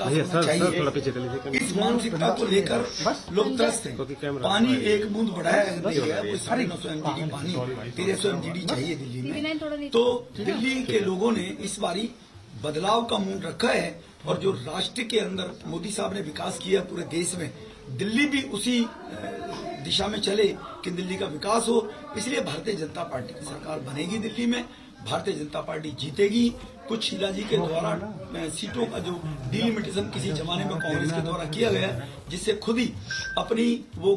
विकास होना चाहिए। इस मानसिकता को लेकर लोग त्रस्त हैं। पानी एक बूंद बढ़ाया गया, वो 950 MGD पानी 1300 MGD चाहिए दिल्ली में। तो दिल्ली के लोगों ने इस बारी बदलाव का मूड रखा है और जो राष्ट्र के अंदर मोदी साहब ने विकास किया पूरे देश में, दिल्ली भी उसी दिशा में चले कि दिल्ली का विकास हो। इसलिए भारतीय जनता पार्टी की सरकार बनेगी दिल्ली में, भारतीय जनता पार्टी जीतेगी। कुछ शीला जी के द्वारा सीटों का जो डिलिमिटेशन किसी जमाने में कांग्रेस के द्वारा किया गया, जिससे खुद ही अपनी वो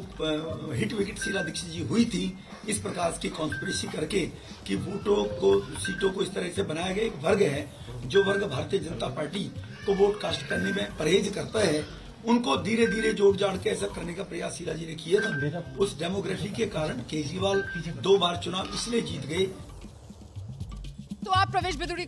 हिट विकेट शीला दीक्षित जी हुई थी, इस प्रकार की कॉन्स्पिरेसी करके कि वोटों को सीटों को इस तरह से बनाया गया। एक वर्ग है जो वर्ग भारतीय जनता पार्टी को वोट कास्ट करने में परहेज करता है, उनको धीरे धीरे जोड़ जाड़ के ऐसा करने का प्रयास शीला जी ने किया था। उस डेमोग्राफी के कारण केजरीवाल 2 बार चुनाव इसलिए जीत गए। तो आप रमेश बिदूड़ी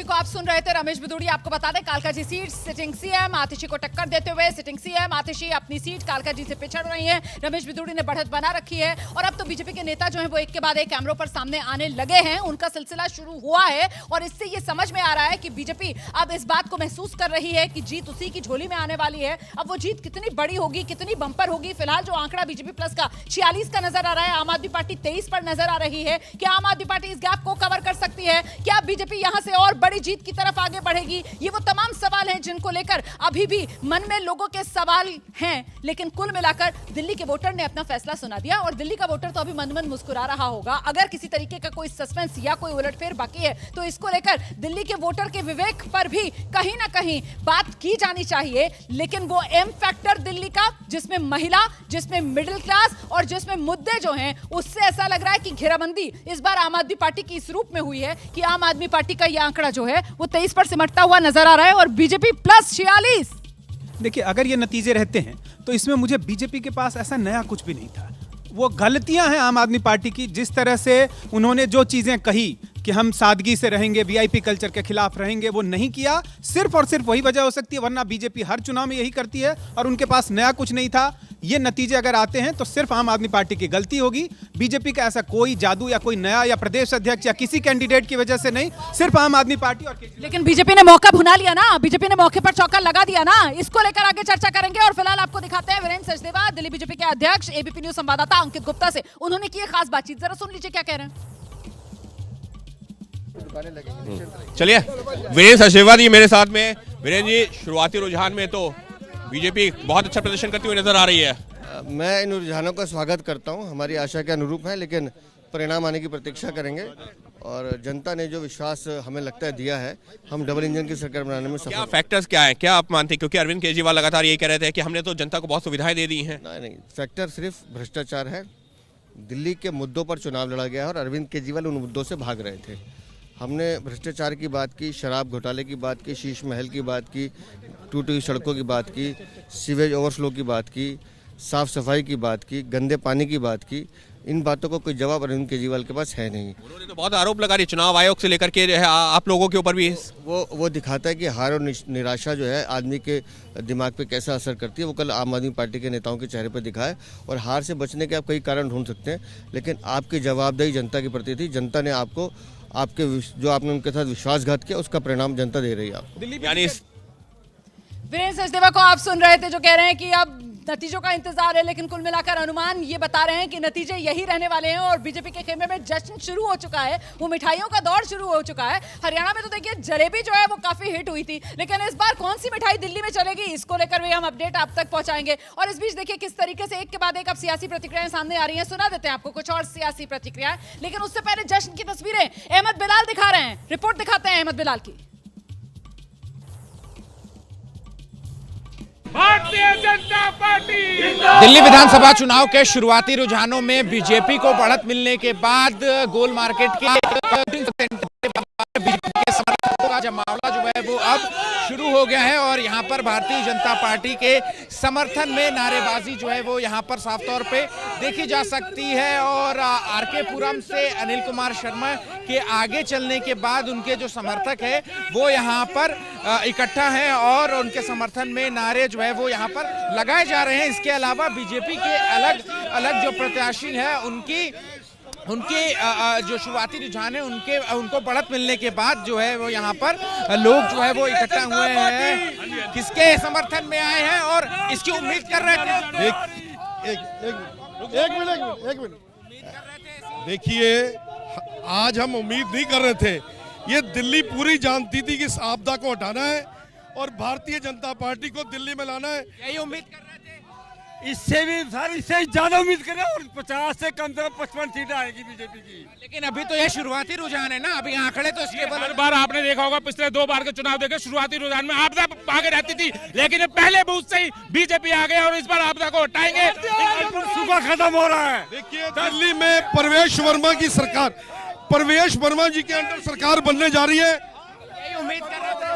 को आप सुन रहे थे। रमेश बिदूड़ी आपको बता दें, कालकाजी सीट सिटिंग सीएम आतिशी को टक्कर देते हुए सिटिंग सीएम आतिशी अपनी सीट कालकाजी से पिछड़ रही हैं। रमेश बिदूड़ी ने बढ़त बना रखी है और अब तो बीजेपी के नेता जो हैं वो एक के बाद एक कैमरों पर सामने आने लगे हैं। उनका सिलसिला शुरू हुआ है और इससे ये समझ में आ रहा है कि बीजेपी अब इस बात को महसूस कर रही है कि जीत उसी की झोली में आने वाली है। अब वो जीत कितनी बड़ी होगी, कितनी बंपर होगी, फिलहाल जो आंकड़ा बीजेपी प्लस का 46 का नजर आ रहा है, आम आदमी पार्टी 23 पर नजर आ रही है। क्या आम आदमी पार्टी इस गैप को कवर कर सकती है? क्या बीजेपी यहां से और बड़ी जीत की तरफ आगे बढ़ेगी? ये वो तमाम सवाल हैं जिनको लेकर अभी भी मन में लोगों के सवाल हैं, लेकिन कुल मिलाकर दिल्ली के वोटर ने अपना फैसला सुना दिया और दिल्ली का वोटर तो अभी मन मन मुस्कुरा रहा होगा। अगर किसी तरीके का कोई सस्पेंस या कोई उलटफेर बाकी है तो इसको लेकर दिल्ली के वोटर के विवेक पर भी कहीं ना कहीं बात की जानी चाहिए। लेकिन वो एम फैक्टर दिल्ली का, जिसमें महिला, जिसमें मिडिल क्लास और जिसमें मुद्दे जो हैं, उससे ऐसा लग रहा है कि घेराबंदी इस बार आम आदमी पार्टी की इस रूप में हुई है कि आम आदमी पार्टी का यह आंकड़ा जो है वो 23 पर सिमटता हुआ नजर आ रहा है और बीजेपी प्लस 46। देखिए, अगर ये नतीजे रहते हैं तो इसमें मुझे बीजेपी के पास ऐसा नया कुछ भी नहीं था। वो गलतियां हैं आम आदमी पार्टी की, जिस तरह से उन्होंने जो चीजें कही कि हम सादगी से रहेंगे, वीआईपी कल्चर के खिलाफ रहेंगे, वो नहीं किया। सिर्फ और सिर्फ वही वजह हो सकती है, वरना बीजेपी हर चुनाव में यही करती है और उनके पास नया कुछ नहीं था। ये नतीजे अगर आते हैं तो सिर्फ आम आदमी पार्टी की गलती होगी। बीजेपी का ऐसा कोई जादू या कोई नया या प्रदेश अध्यक्ष या किसी कैंडिडेट की वजह से नहीं, सिर्फ आम आदमी पार्टी और लेकिन बीजेपी ने मौका भुना लिया ना, बीजेपी ने मौके पर चौका लगा दिया ना। इसको लेकर आगे चर्चा करेंगे और फिलहाल आपको दिखाते हैं वीरेंद्र सचदेवा, दिल्ली बीजेपी के अध्यक्ष, एबीपी न्यूज संवाददाता अंकित गुप्ता से उन्होंने की खास बातचीत। जरा सुन लीजिए क्या कह रहे हैं। चलिए, वीरेंद्र सचदेवा जी मेरे साथ में। वीरेंद्र जी, शुरुआती रुझान में तो बीजेपी बहुत अच्छा प्रदर्शन करती हुई नजर आ रही है। मैं इन रुझानों का स्वागत करता हूं, हमारी आशा के अनुरूप है, लेकिन परिणाम आने की प्रतीक्षा करेंगे। और जनता ने जो विश्वास हमें लगता है दिया है, हम डबल इंजन की सरकार बनाने में सफल। क्या फैक्टर्स क्या है, क्या आप मानते हैं? क्योंकि अरविंद केजरीवाल लगातार यही कह रहे थे कि हमने तो जनता को बहुत सुविधाएं दे दी हैं। नहीं, फैक्टर सिर्फ भ्रष्टाचार है। दिल्ली के मुद्दों पर चुनाव लड़ा गया है और अरविंद केजरीवाल उन मुद्दों से भाग रहे थे। हमने भ्रष्टाचार की बात की, शराब घोटाले की बात की, शीश महल की बात की, टूटी हुई सड़कों की बात की, सीवेज ओवरफ्लो की बात की, साफ सफाई की बात की, गंदे पानी की बात की। इन बातों को कोई जवाब अरविंद केजरीवाल के पास है नहीं। उन्होंने तो बहुत आरोप लगा रही चुनाव आयोग से लेकर के आप लोगों के ऊपर भी। वो दिखाता है कि हार और निराशा जो है आदमी के दिमाग पे कैसा असर करती है। वो कल आम आदमी पार्टी के नेताओं के चेहरे पर दिखा है। और हार से बचने के आप कई कारण ढूंढ सकते हैं, लेकिन आपकी जवाबदेही जनता के प्रति थी। जनता ने आपको आपके जो आपने उनके साथ विश्वासघात किया, उसका परिणाम जनता दे रही है आपको। यानी वीरेंद्र सचदेवा को आप सुन रहे थे जो कह रहे हैं कि अब नतीजों का इंतजार है, लेकिन कुल मिलाकर अनुमान ये बता रहे हैं कि नतीजे यही रहने वाले हैं और बीजेपी के खेमे में जश्न शुरू हो चुका है, वो मिठाइयों का दौर शुरू हो चुका है। हरियाणा में तो देखिए जलेबी जो है वो काफी हिट हुई थी, लेकिन इस बार कौन सी मिठाई दिल्ली में चलेगी, इसको लेकर भी हम अपडेट आप तक पहुंचाएंगे। और इस बीच देखिए किस तरीके से एक के बाद एक अब सियासी प्रतिक्रियाएं सामने आ रही हैं। सुना देते हैं आपको कुछ और सियासी प्रतिक्रियाएं, लेकिन उससे पहले जश्न की तस्वीरें अहमद बिलाल दिखा रहे हैं। रिपोर्ट दिखाते हैं अहमद बिलाल की। भारतीय जनता पार्टी दिल्ली विधानसभा चुनाव के शुरुआती रुझानों में बीजेपी को बढ़त मिलने के बाद गोल मार्केट के बीजेपी के समर्थकों का जमावड़ा जो है वो अब शुरू हो गया है और यहाँ पर भारतीय जनता पार्टी के समर्थन में नारेबाजी जो है वो यहाँ पर साफ तौर पे देखी जा सकती है। और आरके पुरम से अनिल कुमार शर्मा के आगे चलने के बाद उनके जो समर्थक है वो यहाँ पर इकट्ठा हैं और उनके समर्थन में नारे जो है वो यहाँ पर लगाए जा रहे हैं। इसके अलावा बीजेपी के अलग अलग जो प्रत्याशी हैं उनके जो शुरुआती रुझान है उनको बढ़त मिलने के बाद जो है वो यहाँ पर लोग जो है वो इकट्ठा हुए हैं किसके समर्थन में आए हैं और इसकी उम्मीद कर रहे थे? एक मिनट देखिए, आज हम उम्मीद नहीं कर रहे थे। ये दिल्ली पूरी जानती थी कि इस आपदा को हटाना है और भारतीय जनता पार्टी को दिल्ली में लाना है। यही उम्मीद कर रहे थे? इससे भी सर, इससे ज्यादा उम्मीद करें और 50 से कम से कम 55 सीटें आएगी बीजेपी की। लेकिन अभी तो ये शुरुआती रुझान है ना, अभी आंकड़े तो स्टेबल। हर बार आपने देखा होगा, पिछले 2 बार के चुनाव देखे, शुरुआती रुझान में आपदा आगे रहती थी, लेकिन पहले बूथ से ही बीजेपी आ गए और इस बार आपदा को हटाएंगे। सुबह खत्म हो रहा है। देखिए, दिल्ली में परवेश वर्मा की सरकार, परवेश वर्मा जी के अंडर सरकार बनने जा रही है। यही उम्मीद कर रहे थे।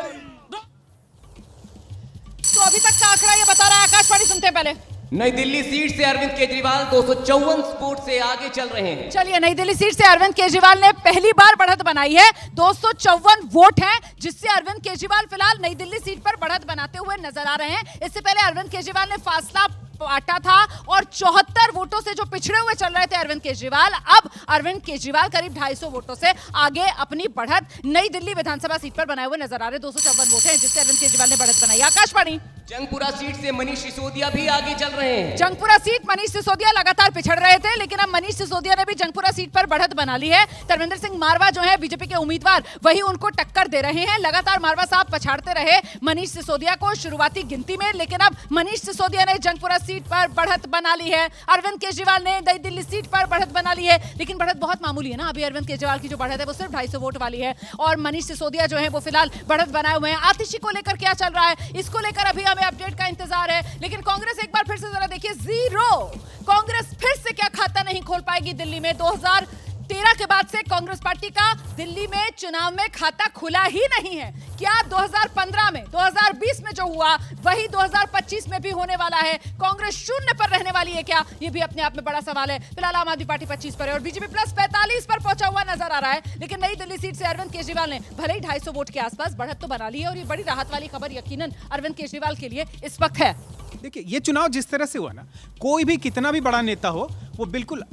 तो अभी तक का आंकड़ा ये बता रहा है, आकाशवाणी सुनते हैं पहले। नई दिल्ली सीट से अरविंद केजरीवाल 254 वोट से आगे चल रहे हैं। चलिए, नई दिल्ली सीट से अरविंद केजरीवाल ने पहली बार बढ़त बनाई है। 254 वोट हैं, जिससे अरविंद केजरीवाल फिलहाल नई दिल्ली सीट पर बढ़त बनाते हुए नजर आ रहे हैं। इससे पहले अरविंद केजरीवाल ने फासला बांटा था और 74 वोटों से जो पिछड़े हुए चल रहे थे अरविंद केजरीवाल, अब अरविंद केजरीवाल करीब 250 वोटों से आगे अपनी बढ़त नई दिल्ली विधानसभा सीट पर बनाए हुए नजर आ रहे। 254 वोट हैं, जिससे अरविंद केजरीवाल ने बढ़त बनाई। आकाशवाणी। जंगपुरा सीट से मनीष सिसोदिया भी आगे चल रहे हैं। जंगपुरा सीट मनीष सिसोदिया लगातार पिछड़ रहे थे, लेकिन अब मनीष सिसोदिया ने भी जंगपुरा सीट पर बढ़त बना ली है। धर्मेंद्र सिंह मारवा जो है बीजेपी के उम्मीदवार, वही उनको टक्कर दे रहे हैं। लगातार मारवा साहब पछाड़ते रहे मनीष सिसोदिया को शुरुआती गिनती में, लेकिन अब मनीष सिसोदिया ने जंगपुरा सीट पर बढ़त बना ली है। अरविंद केजरीवाल ने नई दिल्ली सीट पर बढ़त बना ली है, लेकिन बढ़त बहुत मामूली है ना। अभी अरविंद केजरीवाल की जो बढ़त है वो सिर्फ 250 वोट वाली है और मनीष सिसोदिया जो है वो फिलहाल बढ़त बनाए हुए हैं। आतिशी को लेकर क्या चल रहा है, इसको लेकर अभी हमें अपडेट का इंतजार है, लेकिन कांग्रेस एक बार फिर से जरा देखिए, 0। कांग्रेस फिर से क्या खाता नहीं खोल पाएगी दिल्ली में। 2013 के बाद से कांग्रेस पार्टी का दिल्ली में चुनाव में खाता खुला ही नहीं है। क्या 2015 में, 2020 में जो हुआ वही 2025 में भी होने वाला है? कांग्रेस शून्य पर रहने वाली है क्या? ये भी अपने आप में बड़ा सवाल है। फिलहाल आम आदमी पार्टी 25 पर है और बीजेपी प्लस 45 पर पहुंचा हुआ नजर आ रहा है। लेकिन नई दिल्ली सीट से अरविंद केजरीवाल ने भले ही 250 वोट के आसपास बढ़त तो बना ली है और ये बड़ी राहत वाली खबर यकीनन अरविंद केजरीवाल के लिए इस वक्त है। देखिए, ये चुनाव जिस तरह से हुआ ना, कोई भी कितना भी बड़ा नेता हो, वो बिल्कुल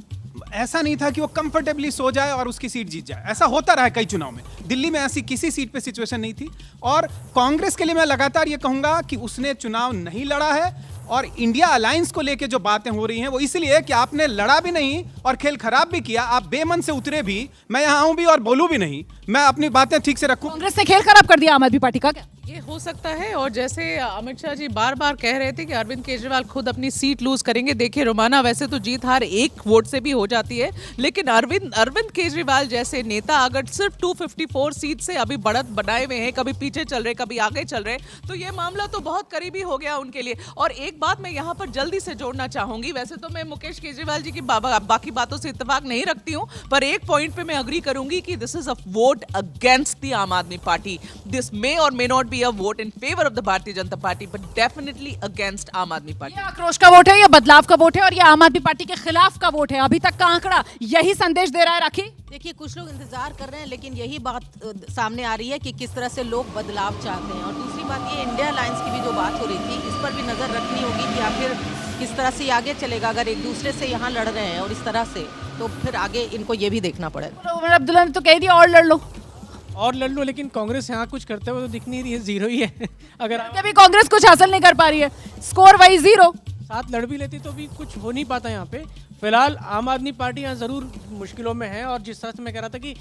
ऐसा नहीं था कि वो कंफर्टेबली सो जाए और उसकी सीट जीत जाए। ऐसा होता रहा है कई चुनाव में। दिल्ली में ऐसी किसी सीट पे सिचुएशन नहीं थी और कांग्रेस के लिए मैं लगातार ये कहूंगा कि उसने चुनाव नहीं लड़ा है और इंडिया अलायंस को लेके जो बातें हो रही हैं वो इसलिए कि आपने लड़ा भी नहीं और खेल खराब भी किया। आप बेमन से उतरे भी, मैं यहाँ आऊं भी और बोलूं भी नहीं, मैं अपनी बातें ठीक से रखूं। कांग्रेस ने खेल खराब कर दिया आम आदमी पार्टी का क्या? ये हो सकता है। और जैसे अमित शाह जी बार बार कह रहे थे कि अरविंद केजरीवाल खुद अपनी सीट लूज करेंगे। देखिए रोमाना, वैसे तो जीत हार 1 वोट से भी हो जाती है, लेकिन अरविंद केजरीवाल जैसे नेता अगर सिर्फ 254 सीट से अभी बढ़त बनाए हुए हैं, कभी पीछे चल रहे कभी आगे चल रहे, तो ये मामला तो बहुत करीबी हो गया उनके लिए। और एक बात मैं यहाँ पर जल्दी से जोड़ना चाहूंगी, वैसे तो मैं मुकेश केजरीवाल जी की बाकी बातों से इत्तेफाक नहीं रखती हूँ, पर एक पॉइंट पे मैं अग्री करूंगी कि this is a vote against the आम आदमी पार्टी। दिस मे और may not be a vote in favour of the Bharatiya Janata party, but definitely against आम आदमी पार्टी। ये आक्रोश का वोट है, ये बदलाव का वोट है और ये आम आदमी पार्टी के खिलाफ का वोट है। अभी तक का आंकड़ा यही संदेश दे रहा है। राखी, देखिए, कुछ लोग इंतजार कर रहे हैं, लेकिन यही बात सामने आ रही है कि किस तरह से लोग बदलाव चाहते हैं। और दूसरी बात ये इंडिया अलायंस की भी जो बात हो रही थी, इस पर भी नजर रखनी होगी कि आखिर किस तरह से आगे चलेगा। अगर एक दूसरे से यहाँ लड़ रहे हैं और इस तरह से, तो फिर आगे इनको ये भी देखना पड़ेगा। उमर अब्दुल्ला ने तो कह दिया और लड़ लो, लेकिन कांग्रेस यहाँ कुछ करते हुए तो दिख नहीं रही है, 0 ही है। अगर अभी कांग्रेस कुछ हासिल नहीं कर पा रही है, स्कोर वही 0। साथ लड़ भी लेती तो भी कुछ हो नहीं पाता यहाँ पे। फिलहाल आम आदमी पार्टी यहाँ जरूर मुश्किलों में है और जिस तरह से मैं कह रहा था कि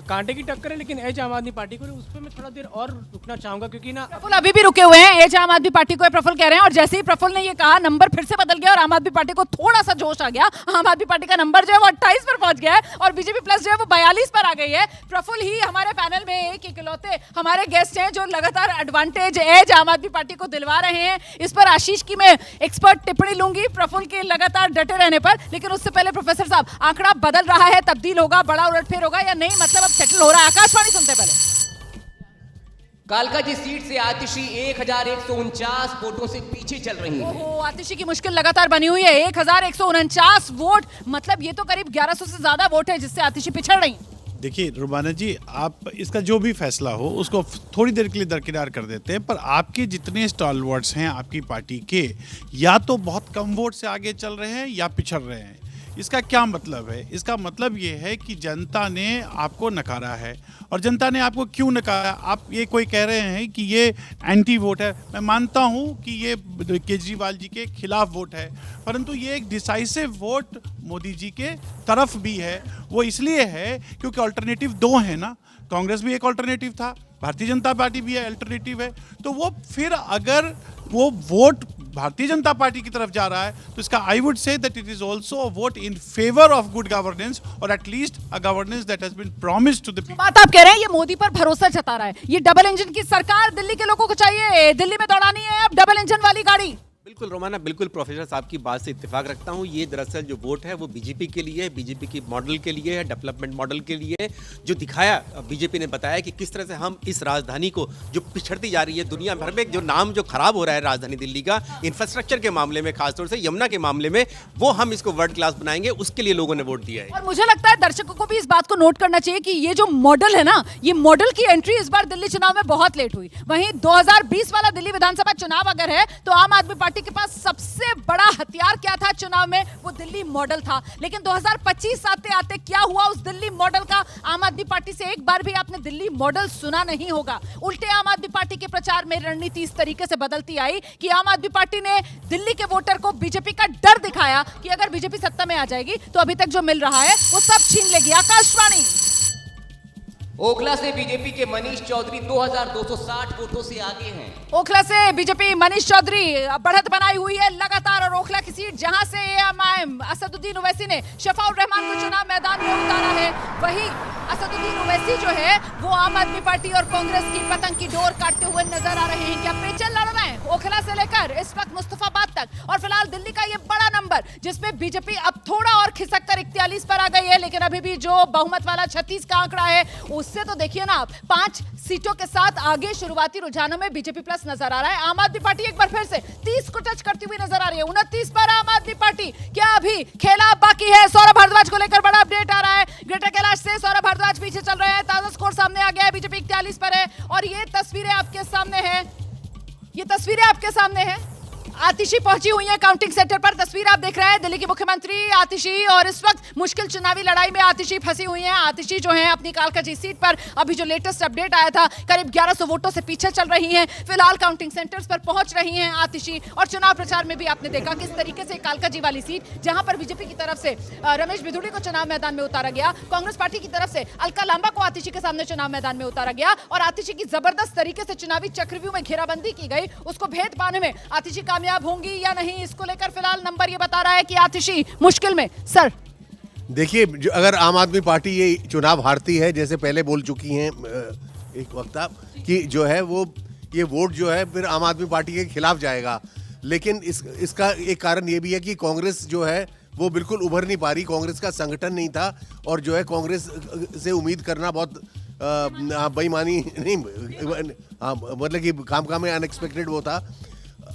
कांटे की टक्कर है, लेकिन एज आम आदमी पार्टी को, उस पर मैं थोड़ा देर और रुकना चाहूंगा क्योंकि ना प्रफुल्ल अभी भी रुके हुए हैं। एज आम आदमी पार्टी को प्रफुल्ल कह रहे हैं और जैसे ही प्रफुल्ल ने ये कहा, नंबर फिर से बदल गया और आम आदमी पार्टी को थोड़ा सा जोश आ गया। आम आदमी पार्टी का नंबर जो है वो 28 पर पहुंच गया है और बीजेपी प्लस जो है वो 42 पर आ गई है। प्रफुल्ल ही हमारे पैनल में एक इकलौते हमारे गेस्ट हैं जो लगातार एडवांटेज एज आम आदमी पार्टी को दिलवा रहे हैं। इस पर आशीष की मैं एक्सपर्ट टिप्पणी लूंगी प्रफुल्ल के लगातार डटे रहने पर, लेकिन उससे पहले प्रोफेसर साहब, आंकड़ा बदल रहा है, तब्दील होगा, बड़ा उलटफेर होगा या नहीं, मतलब अब सेटल हो रहा है? आकाशवाणी सुनते पहले। कालका जी सीट से आतिशी 1149 वोटों से पीछे चल रही है। ओहो, आतिशी की मुश्किल लगातार बनी हुई है। 1149 वोट, मतलब ये तो करीब 1100 से ज्यादा वोट है जिससे आतिशी पिछड़ रही। देखिए रुमाना जी, आप इसका जो भी फैसला हो उसको थोड़ी देर के लिए दरकिनार कर देते हैं, पर आपके जितने स्टॉलवर्ड्स हैं आपकी पार्टी के, या तो बहुत कम वोट से आगे चल रहे हैं या पिछड़ रहे हैं। इसका क्या मतलब है? इसका मतलब ये है कि जनता ने आपको नकारा है। और जनता ने आपको क्यों नकारा? आप ये कोई कह रहे हैं कि ये एंटी वोट है। मैं मानता हूँ कि ये केजरीवाल जी के खिलाफ वोट है, परंतु ये एक डिसाइसिव वोट मोदी जी के तरफ भी है। वो इसलिए है क्योंकि अल्टरनेटिव दो हैं ना, कांग्रेस भी एक अल्टरनेटिव था, भारतीय जनता पार्टी भी अल्टरनेटिव है। तो वो फिर अगर वो वोट भारतीय जनता पार्टी की तरफ जा रहा है तो इसका I would say that it is also a vote in favour of good governance, और at least a governance that has been promised to the people. बात आप कह रहे हैं ये मोदी पर भरोसा जता रहा है, ये डबल इंजन की सरकार दिल्ली के लोगों को चाहिए, दिल्ली में दौड़ानी है अब डबल इंजन वाली गाड़ी। बिल्कुल रोमाना, बिल्कुल प्रोफेसर साहब की बात से इत्तेफाक रखता हूँ। ये दरअसल जो वोट है वो बीजेपी के लिए है, बीजेपी की मॉडल के लिए है, डेवलपमेंट मॉडल के लिए है। जो दिखाया बीजेपी ने बताया कि किस तरह से हम इस राजधानी को जो पिछड़ती जा रही है दुनिया भर में, जो नाम जो खराब हो रहा है राजधानी दिल्ली का इंफ्रास्ट्रक्चर के मामले में, खासतौर से यमुना के मामले में, वो हम इसको वर्ल्ड क्लास बनाएंगे, उसके लिए लोगों ने वोट दिया है। और मुझे लगता है दर्शकों को भी इस बात को नोट करना चाहिए कि ये जो मॉडल है ना, ये मॉडल की एंट्री इस बार दिल्ली चुनाव में बहुत लेट हुई। वहीं 2020 वाला दिल्ली विधानसभा चुनाव अगर है तो आम आदमी पार्टी के पास सबसे बड़ा हथियार क्या था चुनाव में? वो दिल्ली मॉडल था। लेकिन 2025 आते आते क्या हुआ उस दिल्ली मॉडल का? आम आदमी पार्टी से एक बार भी आपने दिल्ली मॉडल सुना नहीं होगा। उल्टे आम आदमी पार्टी के प्रचार में रणनीति इस तरीके से बदलती आई कि आम आदमी पार्टी ने दिल्ली के वोटर को बीजेपी का डर दिखाया कि अगर बीजेपी सत्ता में आ जाएगी तो अभी तक जो मिल रहा है वो सब छीन लेगी। आकाशवाणी ओखला से बीजेपी के मनीष चौधरी 2260 वोटों से आगे हैं। ओखला से बीजेपी मनीष चौधरी बढ़त बनाई हुई है लगातार, और ओखला की सीट जहां से एएमआईएम असदुद्दीन ओवैसी ने शफाउर रहमान को चुनाव मैदान में उतारा है, वही असदुद्दीन ओवैसी जो है वो आम आदमी पार्टी और कांग्रेस की पतंग की डोर काटते हुए नजर आ रहे हैं। क्या पेचल लड़ रहे हैं ओखला से लेकर इस वक्त मुस्तफाबाद तक? और फिलहाल दिल्ली का ये बड़ा नंबर जिसमें बीजेपी अब थोड़ा और खिसक कर 41 पर आ गई है, लेकिन अभी भी जो बहुमत वाला 36 का आंकड़ा है उससे तो देखिए ना आप 5 सीटों के साथ आगे शुरुआती रुझानों में बीजेपी प्लस नजर आ रहा है। आम आदमी पार्टी एक बार फिर से 30 को टच करती हुई नजर आ रही है। 29 पर आम आदमी पार्टी। क्या अभी खेला बाकी है? सौरभ भारद्वाज को लेकर बड़ा अपडेट आ रहा है ग्रेटर कैलाश से। सौरभ भारद्वाज पीछे चल रहे हैं, ताजा स्कोर सामने आ गया है, बीजेपी 41 पर है। और ये तस्वीरें आपके सामने है, ये तस्वीरें आपके सामने है। आतिशी पहुंची हुई है काउंटिंग सेंटर पर। तस्वीर आप देख रहे हैं दिल्ली की मुख्यमंत्री आतिशी, और इस वक्त मुश्किल चुनावी लड़ाई में आतिशी फंसी हुई हैं। आतिशी जो है अपनी कालकाजी सीट पर, अभी जो लेटेस्ट अपडेट आया था, करीब 1100 वोटों से पीछे चल रही हैं। फिलहाल काउंटिंग सेंटर्स पर पहुंच रही हैं आतिशी। और चुनाव प्रचार में भी आपने देखा किस तरीके से कालकाजी वाली सीट, जहां पर बीजेपी की तरफ से रमेश बिधूड़ी को चुनाव मैदान में उतारा गया, कांग्रेस पार्टी की तरफ से अलका लांबा को आतिशी के सामने चुनाव मैदान में उतारा गया, और आतिशी की जबरदस्त तरीके से चुनावी चक्रव्यूह में घेराबंदी की गई। उसको भेद पाने में आतिशी कामयाब होंगी या नहीं, इसको लेकर फिलहाल नंबर ये बता रहा है कि आतिशी मुश्किल में। सर देखिए, अगर आम आदमी पार्टी ये चुनाव हारती है, जैसे पहले बोल चुकी हैं एक वक्त आप, कि जो है वो ये वोट जो है फिर आम आदमी पार्टी के खिलाफ जाएगा। लेकिन इसका एक कारण ये भी है कि कांग्रेस जो है वो बिल्कुल उभर नहीं पा रही। कांग्रेस का संगठन नहीं था, और जो है कांग्रेस से उम्मीद करना बहुत बेईमानी नहीं, मतलब कि काम में अनएक्सपेक्टेड वो था।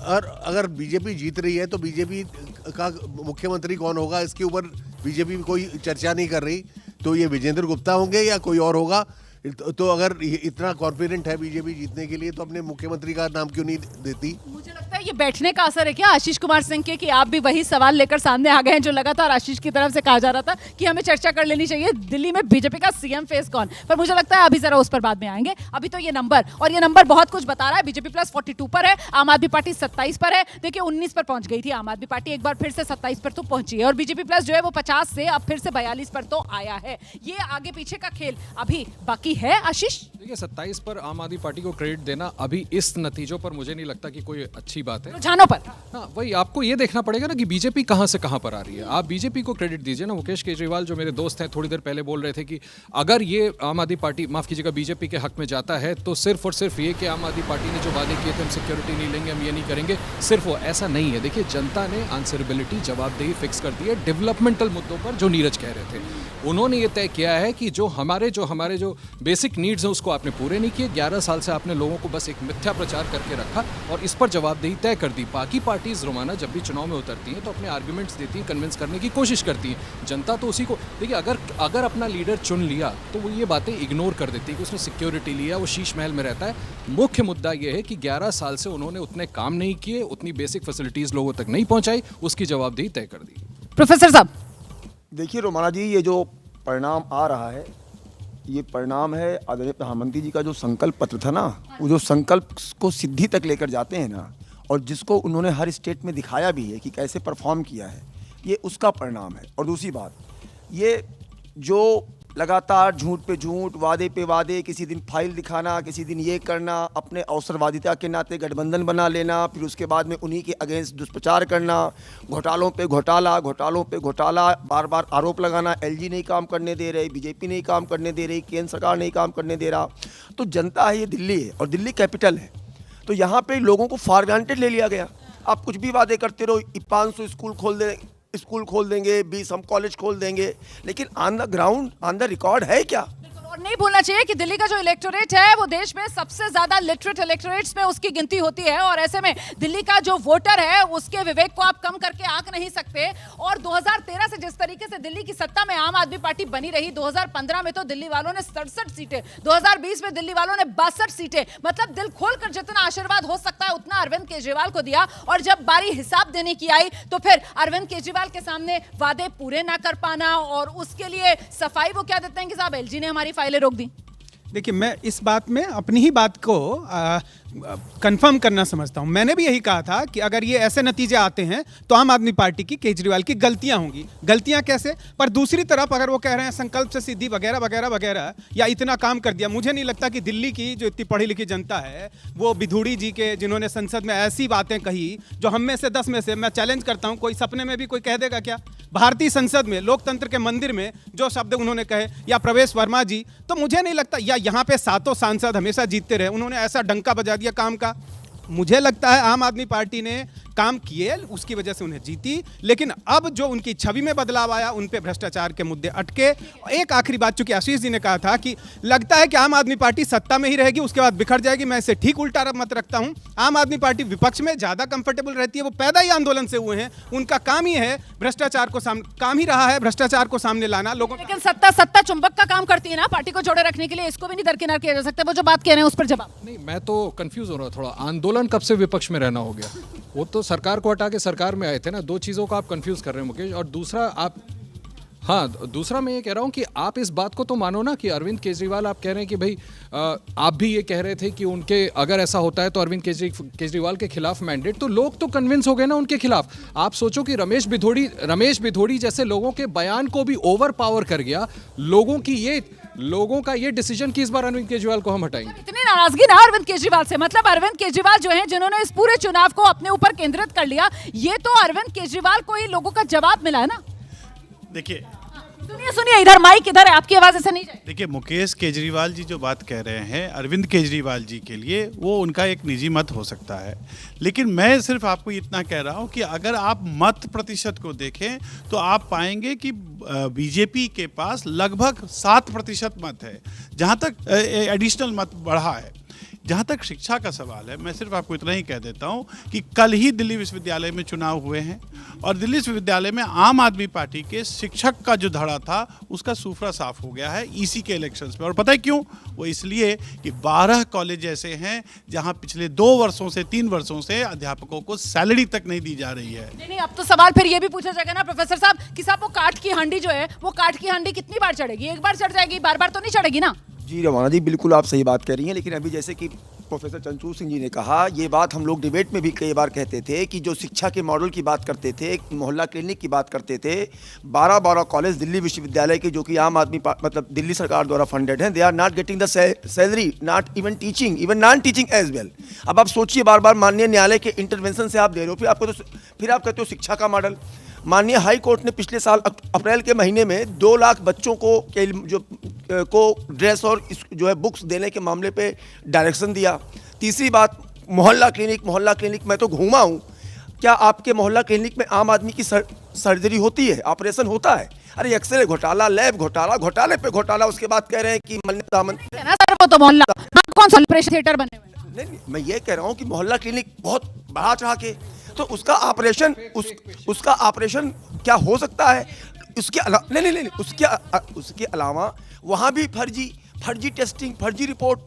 और अगर बीजेपी जीत रही है तो बीजेपी का मुख्यमंत्री कौन होगा इसके ऊपर बीजेपी कोई चर्चा नहीं कर रही। तो ये विजेंद्र गुप्ता होंगे या कोई और होगा। तो अगर इतना कॉन्फिडेंट है बीजेपी जीतने के लिए तो अपने मुख्यमंत्री का नाम क्यों नहीं देती? मुझे लगता है ये बैठने का असर है क्या आशीष कुमार सिंह के, कि आप भी वही सवाल लेकर सामने आ गए हैं जो लगातार आशीष की तरफ से कहा जा रहा था कि हमें चर्चा कर लेनी चाहिए दिल्ली में बीजेपी का सीएम फेस कौन। पर मुझे लगता है अभी जरा उस पर बाद में आएंगे। अभी तो ये नंबर, और ये नंबर बहुत कुछ बता रहा है। बीजेपी प्लस 42 पर है, आम आदमी पार्टी 27 पर है। देखिए 19 पर पहुंच गई थी आम आदमी पार्टी, एक बार फिर से 27 पर तो पहुंची है, और बीजेपी प्लस जो है वो 50 से अब फिर से 42 पर तो आया है। ये आगे पीछे का खेल अभी बाकी है। आशीष देखिए 27 पर आम आदमी पार्टी को क्रेडिट देना अभी इस नतीजों पर मुझे नहीं लगता कि कोई अच्छी बात है। रुझानों पर हाँ, वही आपको ये देखना पड़ेगा ना कि बीजेपी कहां से कहां पर आ रही है। आप बीजेपी को क्रेडिट दीजिए ना। मुकेश केजरीवाल जो मेरे दोस्त हैं थोड़ी देर पहले बोल रहे थे कि अगर ये आम आदमी पार्टी, माफ कीजिएगा, बीजेपी के हक में जाता है तो सिर्फ और सिर्फ ये कि आम आदमी पार्टी ने जो वादे किए थे हम सिक्योरिटी नहीं लेंगे, हम ये नहीं करेंगे, सिर्फ वो ऐसा नहीं है। देखिए जनता ने आंसरेबिलिटी, जवाबदेही फिक्स कर दी है डेवलपमेंटल मुद्दों पर। जो नीरज कह रहे थे, उन्होंने ये तय किया है कि जो हमारे जो बेसिक नीड्स हैं उसको आपने पूरे नहीं किए। 11 साल से आपने लोगों को बस एक मिथ्या प्रचार करके रखा और इस पर जवाबदेही तय कर दी। बाकी पार्टीज रोमाना जब भी चुनाव में उतरती हैं तो अपने आर्ग्यूमेंट्स देती हैं, कन्विंस करने की कोशिश करती हैं। जनता तो उसी को, देखिए अगर अपना लीडर चुन लिया तो वो ये बातें इग्नोर कर देती है कि उसने सिक्योरिटी लिया, वो शीश महल में रहता है। मुख्य मुद्दा ये है कि 11 साल से उन्होंने उतने काम नहीं किए, उतनी बेसिक फैसिलिटीज लोगों तक नहीं पहुंचाई, उसकी जवाबदेही तय कर दी। प्रोफेसर साहब देखिए रोमाना जी, ये जो परिणाम आ रहा है, ये परिणाम है आदरणीय प्रधानमंत्री जी का जो संकल्प पत्र था ना, वो जो संकल्प को सिद्धि तक लेकर जाते हैं ना, और जिसको उन्होंने हर स्टेट में दिखाया भी है कि कैसे परफॉर्म किया है, ये उसका परिणाम है। और दूसरी बात, ये जो लगातार झूठ पे झूठ, वादे पे वादे, किसी दिन फाइल दिखाना, किसी दिन ये करना, अपने अवसरवादिता के नाते गठबंधन बना लेना, फिर उसके बाद में उन्हीं के अगेंस्ट दुष्प्रचार करना, घोटालों पे घोटाला, घोटालों पे घोटाला, बार बार आरोप लगाना, एलजी नहीं काम करने दे रहे, बीजेपी नहीं काम करने दे रही, केंद्र सरकार नहीं काम करने दे रहा। तो जनता है, ये दिल्ली है और दिल्ली कैपिटल है, तो यहाँ पे लोगों को फॉर ग्रांटेड ले लिया गया। आप कुछ भी वादे करते रहो, 500 स्कूल खोल देंगे, 20 हम कॉलेज खोल देंगे, लेकिन on the ground, on the record है क्या? और नहीं भूलना चाहिए कि दिल्ली का जो इलेक्टोरेट है वो देश में सबसे ज्यादा लिटरेट इलेक्टोरेट्स में उसकी गिनती होती है, और ऐसे में दिल्ली का जो वोटर है उसके विवेक को आप कम करके आंक नहीं सकते। और 2013 से जिस तरीके से दिल्ली की सत्ता में आम आदमी पार्टी बनी रही, 2015 में तो दिल्ली वालों ने 67 सीटें, 2020 में दिल्ली वालों ने 62 सीटें, मतलब दिल खोलकर जितना आशीर्वाद हो सकता है उतना अरविंद केजरीवाल को दिया। और जब बारी हिसाब देने की आई तो फिर अरविंद केजरीवाल के सामने वादे पूरे ना कर पाना, और उसके लिए सफाई वो क्या देते हैं कि साहब एलजी ने हमारी फाइलें रोक दी। देखिए, मैं इस बात में अपनी ही बात को कंफर्म करना समझता हूं। मैंने भी यही कहा था कि अगर ये ऐसे नतीजे आते हैं तो आम आदमी पार्टी की, केजरीवाल की गलतियां होंगी। गलतियां कैसे? पर दूसरी तरफ अगर वो कह रहे हैं संकल्प से सिद्धि वगैरह वगैरह वगैरह, या इतना काम कर दिया, मुझे नहीं लगता कि दिल्ली की जो इतनी पढ़ी लिखी जनता है, वो बिधूड़ी जी के जिन्होंने संसद में ऐसी बातें कही जो हम में से 10 में से, मैं चैलेंज करता हूं, कोई सपने में भी कोई कह देगा क्या? भारतीय संसद में, लोकतंत्र के मंदिर में जो शब्द उन्होंने कहे, या प्रवेश वर्मा जी, तो मुझे नहीं लगता, या यहाँ पे 7 सांसद हमेशा जीतते रहे, उन्होंने ऐसा डंका बजा दिया काम का। मुझे लगता है आम आदमी पार्टी ने काम किए, उसकी वजह से उन्हें जीती, लेकिन अब जो उनकी छवि में बदलाव आया, उन पे भ्रष्टाचार के मुद्दे अटके। एक आखिरी बात, चूंकि आशीष जी ने कहा था कि लगता है कि आम आदमी पार्टी सत्ता में ही रहेगी, उसके बाद बिखर जाएगी, मैं इसे ठीक उल्टा मत रखता हूं। आम आदमी पार्टी विपक्ष में ज्यादा कंफर्टेबल रहती है, वो पैदा ही आंदोलन से हुए हैं, उनका काम ही है भ्रष्टाचार को काम ही रहा है भ्रष्टाचार को सामने लाना लोगों। लेकिन सत्ता चुंबक का काम करती है ना, पार्टी को जोड़े रखने के लिए, इसको भी नहीं दरकिनार किया जा सकता। वो जो बात कह रहे हैं उस पर जवाब नहीं, मैं तो कंफ्यूज हो रहा हूँ थोड़ा। आंदोलन कब से विपक्ष में रहना हो गया? वो तो सरकार को हटा के सरकार में आए थे ना। दो चीज़ों को आप कंफ्यूज कर रहे हैं मुकेश। और दूसरा मैं ये कह रहा हूँ कि आप इस बात को तो मानो ना कि अरविंद केजरीवाल, आप कह रहे हैं कि भाई आप भी ये कह रहे थे कि उनके अगर ऐसा होता है तो अरविंद केजरीवाल के खिलाफ मैंडेट, तो लोग तो कन्विंस हो गए ना उनके खिलाफ। आप सोचो कि रमेश भिधोड़ी जैसे लोगों के बयान को भी ओवर पावर कर गया लोगों का ये डिसीजन कि इस बार अरविंद केजरीवाल को हम हटाएंगे। इतनी नाराजगी ना अरविंद केजरीवाल से, मतलब अरविंद केजरीवाल जो हैं जिन्होंने इस पूरे चुनाव को अपने ऊपर केंद्रित कर लिया, ये तो अरविंद केजरीवाल को ही लोगों का जवाब मिला है ना। देखिए सुनिए, इधर माइक इधर है, आपकी आवाज ऐसे नहीं जाए। देखिए, मुकेश केजरीवाल जी जो बात कह रहे हैं अरविंद केजरीवाल जी के लिए, वो उनका एक निजी मत हो सकता है, लेकिन मैं सिर्फ आपको इतना कह रहा हूं कि अगर आप मत प्रतिशत को देखें तो आप पाएंगे कि बीजेपी के पास लगभग 7% मत है, जहां तक एडिशनल मत बढ़ा है। जहाँ तक शिक्षा का सवाल है, मैं सिर्फ आपको इतना ही कह देता हूँ कि कल ही दिल्ली विश्वविद्यालय में चुनाव हुए हैं, और दिल्ली विश्वविद्यालय में आम आदमी पार्टी के शिक्षक का जो धड़ा था उसका सूफरा साफ हो गया है ईसी के इलेक्शंस में। और पता है क्यों? वो इसलिए कि 12 कॉलेज ऐसे हैं जहाँ पिछले 2 वर्षों से 3 वर्षों से अध्यापकों को सैलरी तक नहीं दी जा रही है। नहीं, अब तो सवाल फिर ये भी पूछा जाएगा ना प्रोफेसर साहब कि साहब वो काठ की हांडी जो है, वो काठ की हांडी कितनी बार चढ़ेगी? एक बार चढ़ जाएगी, बार बार तो नहीं चढ़ेगी ना। जी रवाना जी, बिल्कुल आप सही बात कह रही हैं, लेकिन अभी जैसे कि प्रोफेसर चंद्रचूड़ सिंह जी ने कहा, ये बात हम लोग डिबेट में भी कई बार कहते थे कि जो शिक्षा के मॉडल की बात करते थे, मोहल्ला क्लिनिक की बात करते थे, 12 कॉलेज दिल्ली विश्वविद्यालय के जो कि आम आदमी मतलब दिल्ली सरकार द्वारा फंडेड हैं, they are not getting the salary, not even teaching, even non teaching as well. अब आप सोचिए, बार बार माननीय न्यायालय के इंटरवेंशन से आप दे रहे हो, फिर आप कहते हो शिक्षा का मॉडल। माननीय हाई कोर्ट ने पिछले साल अप्रैल के महीने में 2 लाख बच्चों को ड्रेस और जो है बुक्स देने के मामले पे डायरेक्शन दिया। तीसरी बात, मोहल्ला क्लिनिक मैं तो घूमा हूँ, क्या आपके मोहल्ला क्लिनिक में आम आदमी की सर्जरी होती है, ऑपरेशन होता है? अरे एक्सरे घोटाला, लैब घोटाला, घोटाले पे घोटाला, उसके बाद कह रहे हैं कि तो मोहल्ला कौन सा ऑपरेशन थिएटर बने हुए? नहीं, मैं ये कह रहा हूँ कि मोहल्ला क्लिनिक बहुत बढ़ा चढ़ा के, तो उसका ऑपरेशन क्या हो सकता है? उसके अलावा उसके अलावा वहाँ भी फर्जी टेस्टिंग, फर्जी रिपोर्ट।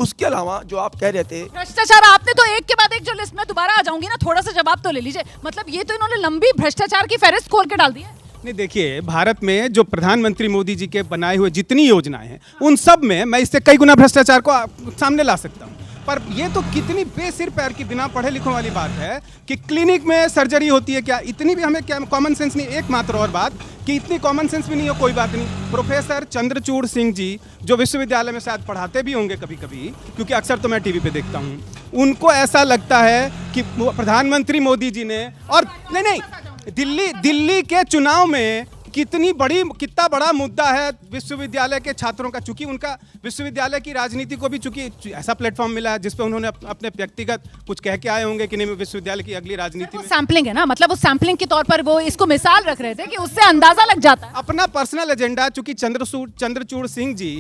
उसके अलावा जो आप कह रहे थे भ्रष्टाचार, आपने तो एक के बाद एक जो लिस्ट में दोबारा आ जाऊंगी ना, थोड़ा सा जवाब तो ले लीजिए। मतलब ये तो इन्होंने लंबी भ्रष्टाचार की फहरिस्त खोल के डाल दी है। नहीं, देखिए, भारत में जो प्रधानमंत्री मोदी जी के बनाए हुए जितनी योजनाएं हैं उन सब में मैं इससे कई गुना भ्रष्टाचार को सामने ला सकता हूं। पर ये तो कितनी बेसिर पैर की बिना पढ़े लिखों वाली बात है कि क्लिनिक में सर्जरी होती है क्या, इतनी भी हमें क्या कॉमन सेंस नहीं। एक मात्र और बात कि इतनी कॉमन सेंस भी नहीं हो, कोई बात नहीं। प्रोफेसर चंद्रचूड़ सिंह जी जो विश्वविद्यालय में शायद पढ़ाते भी होंगे कभी कभी, क्योंकि अक्सर तो मैं टीवी पे देखता हूँ, उनको ऐसा लगता है कि प्रधानमंत्री मोदी जी ने, और नहीं, दिल्ली के चुनाव में कितना बड़ा मुद्दा है विश्वविद्यालय के छात्रों का, चूंकि उनका विश्वविद्यालय की राजनीति को भी चूंकि ऐसा प्लेटफॉर्म मिला है जिस पे उन्होंने अपने व्यक्तिगत कुछ कह के आए होंगे कि नहीं विश्वविद्यालय की अगली राजनीति में सैम्पलिंग है ना, मतलब वो सैम्पलिंग के तौर पर वो इसको मिसाल रख रहे थे कि उससे अंदाजा लग जाता है। अपना पर्सनल एजेंडा, चूंकि चंद्रचूड़ सिंह जी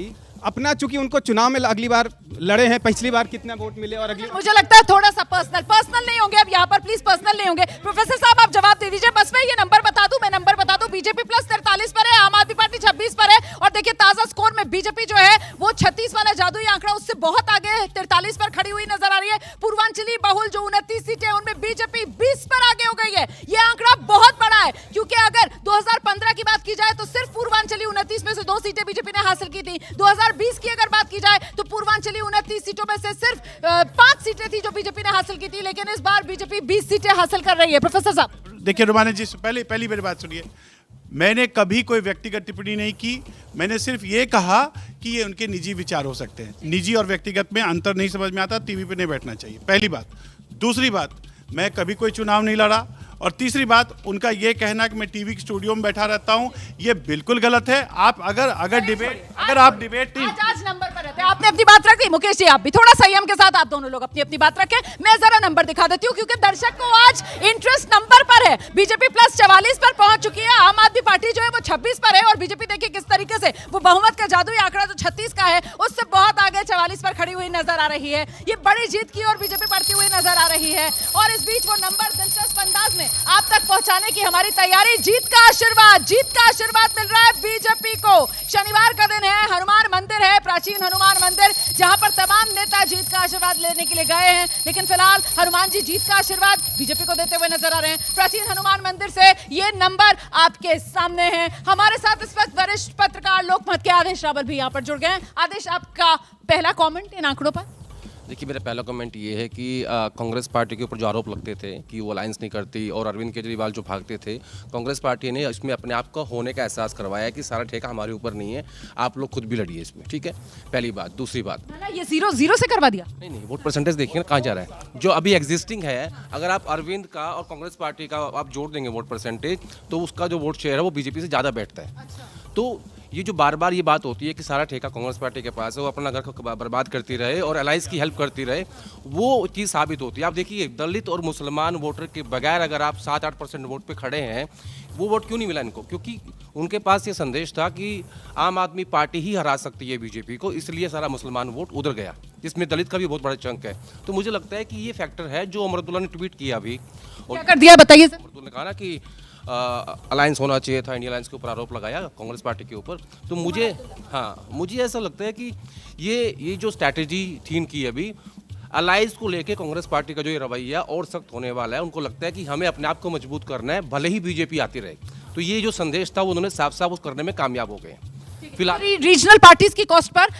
अपना, चूंकि उनको चुनाव में अगली बार लड़े हैं, पिछली बार कितना वोट मिले और अगली, मुझे लगता है थोड़ा सा पर्सनल नहीं होंगे अब यहाँ पर, प्लीज पर्सनल नहीं होंगे। प्रोफेसर साहब आप जवाब दे दीजिए, बस मैं ये नंबर बता दूं, बीजेपी प्लस 43 पर है, आम आदमी पार्टी 26 पर है, और देखिए ताजा स्कोर में बीजेपी जो है वो 36 वाला जादुई आंकड़ा उससे बहुत आगे है, 43 पर खड़ी हुई नजर आ रही है। पूर्वांचली बहुल जो 29 सीटें उनमें बीजेपी 20 पर आगे हो गई है। ये आंकड़ा बहुत बड़ा है, क्योंकि अगर 2015 की बात की जाए तो सिर्फ पूर्वांचली 29 में से 2 सीटें बीजेपी ने हासिल की थी। 2020 की अगर बात की जाए तो पूर्वांचली 29 सीटों में से सिर्फ 5 सीटें थी जो बीजेपी ने हासिल की थी, लेकिन इस बार बीजेपी 20 सीटें हासिल कर रही है। प्रोफेसर साहब देखिए, रुमाना जी पहली मेरी बात सुनिए, मैंने कभी कोई व्यक्तिगत टिप्पणी नहीं की, मैंने सिर्फ ये कहा कि ये उनके निजी विचार हो सकते हैं, निजी और व्यक्तिगत में अंतर नहीं समझ में आता, टीवी पे नहीं बैठना चाहिए, पहली बात। दूसरी बात, मैं कभी कोई चुनाव नहीं लड़ा, और तीसरी बात, उनका ये कहना कि मैं टीवी स्टूडियो में बैठा रहता हूं, ये बिल्कुल गलत है। आप अगर आप डिबेट आज नंबर पर रहते हैं, आपने अपनी बात रख दी। मुकेश जी आप भी थोड़ा संयम के साथ, आप दोनों लोग अपनी बात रखें। मैं जरा नंबर दिखा देती हूँ, क्योंकि दर्शक को आज इंटरेस्ट नंबर पर है। बीजेपी प्लस 44 पर पहुंच चुकी है, आम आदमी पार्टी जो है वो 26 पर है, और बीजेपी देखिए किस तरीके से वो बहुमत का जादुई आंकड़ा जो 36 का है उससे बहुत आगे 44 पर खड़ी हुई नजर आ रही है। ये बड़ी जीत की और बीजेपी बढ़ती हुई नजर आ रही है, और इस बीच वो नंबर दिलचस्प अंदाज में आप तक पहुंचाने की हमारी तैयारी। जीत का आशीर्वाद मिल रहा है बीजेपी को। शनिवार का दिन है, हनुमान मंदिर है, प्राचीन हनुमान मंदिर, जहां पर तमाम नेता जीत का आशीर्वाद लेने के लिए गए हैं, लेकिन फिलहाल हनुमान जी जीत का आशीर्वाद बीजेपी को देते हुए नजर आ रहे हैं। प्राचीन हनुमान मंदिर से ये नंबर आपके सामने है। हमारे साथ इस वक्त वरिष्ठ पत्रकार लोकमत के आदेश रावल भी यहाँ पर जुड़ गए हैं। आदेश, आपका पहला कॉमेंट इन आंकड़ों पर? देखिए, मेरा पहला कमेंट ये है कि कांग्रेस पार्टी के ऊपर जो आरोप लगते थे कि वो अलायंस नहीं करती और अरविंद केजरीवाल जो भागते थे, कांग्रेस पार्टी ने इसमें अपने आप का होने का एहसास करवाया कि सारा ठेका हमारे ऊपर नहीं है, आप लोग खुद भी लड़िए इसमें, ठीक है, पहली बात। दूसरी बात, ये 0-0 से करवा दिया? नहीं, वोट परसेंटेज देखिए ना कहाँ जा रहा है, जो अभी एग्जिस्टिंग है। अगर आप अरविंद का और कांग्रेस पार्टी का आप जोड़ देंगे वोट परसेंटेज, तो उसका जो वोट शेयर है वो बीजेपी से ज़्यादा बैठता है। तो ये जो बार बार ये बात होती है कि सारा ठेका कांग्रेस पार्टी के पास है, वो अपना घर को बर्बाद करती रहे और अलायंस की हेल्प करती रहे, वो चीज़ साबित होती है। आप देखिए, दलित और मुसलमान वोटर के बगैर अगर आप 7-8% वोट पे खड़े हैं, वो वोट क्यों नहीं मिला इनको? क्योंकि उनके पास ये संदेश था कि आम आदमी पार्टी ही हरा सकती है बीजेपी को, इसलिए सारा मुसलमान वोट उधर गया, जिसमें दलित का भी बहुत बड़ा चंक है। तो मुझे लगता है कि ये फैक्टर है जो अमरुद्दुल्ला ने ट्वीट किया अभी, क्या कर दिया बताइए सर। अमरुद्दुल्ला ने कहा ना कि अलायंस होना चाहिए था, इंडिया अलायंस के ऊपर आरोप लगाया कांग्रेस पार्टी के ऊपर। तो मुझे ऐसा लगता है कि ये जो स्ट्रैटेजी थी इनकी अभी, अलायंस को लेके कांग्रेस पार्टी का जो ये रवैया और सख्त होने वाला है, उनको लगता है कि हमें अपने आप को मजबूत करना है, भले ही बीजेपी आती रहे। तो ये जो संदेश था वो उन्होंने साफ साफ उस करने में कामयाब हो गए। फिलहाल रीजनल पार्टीज की कॉस्ट पर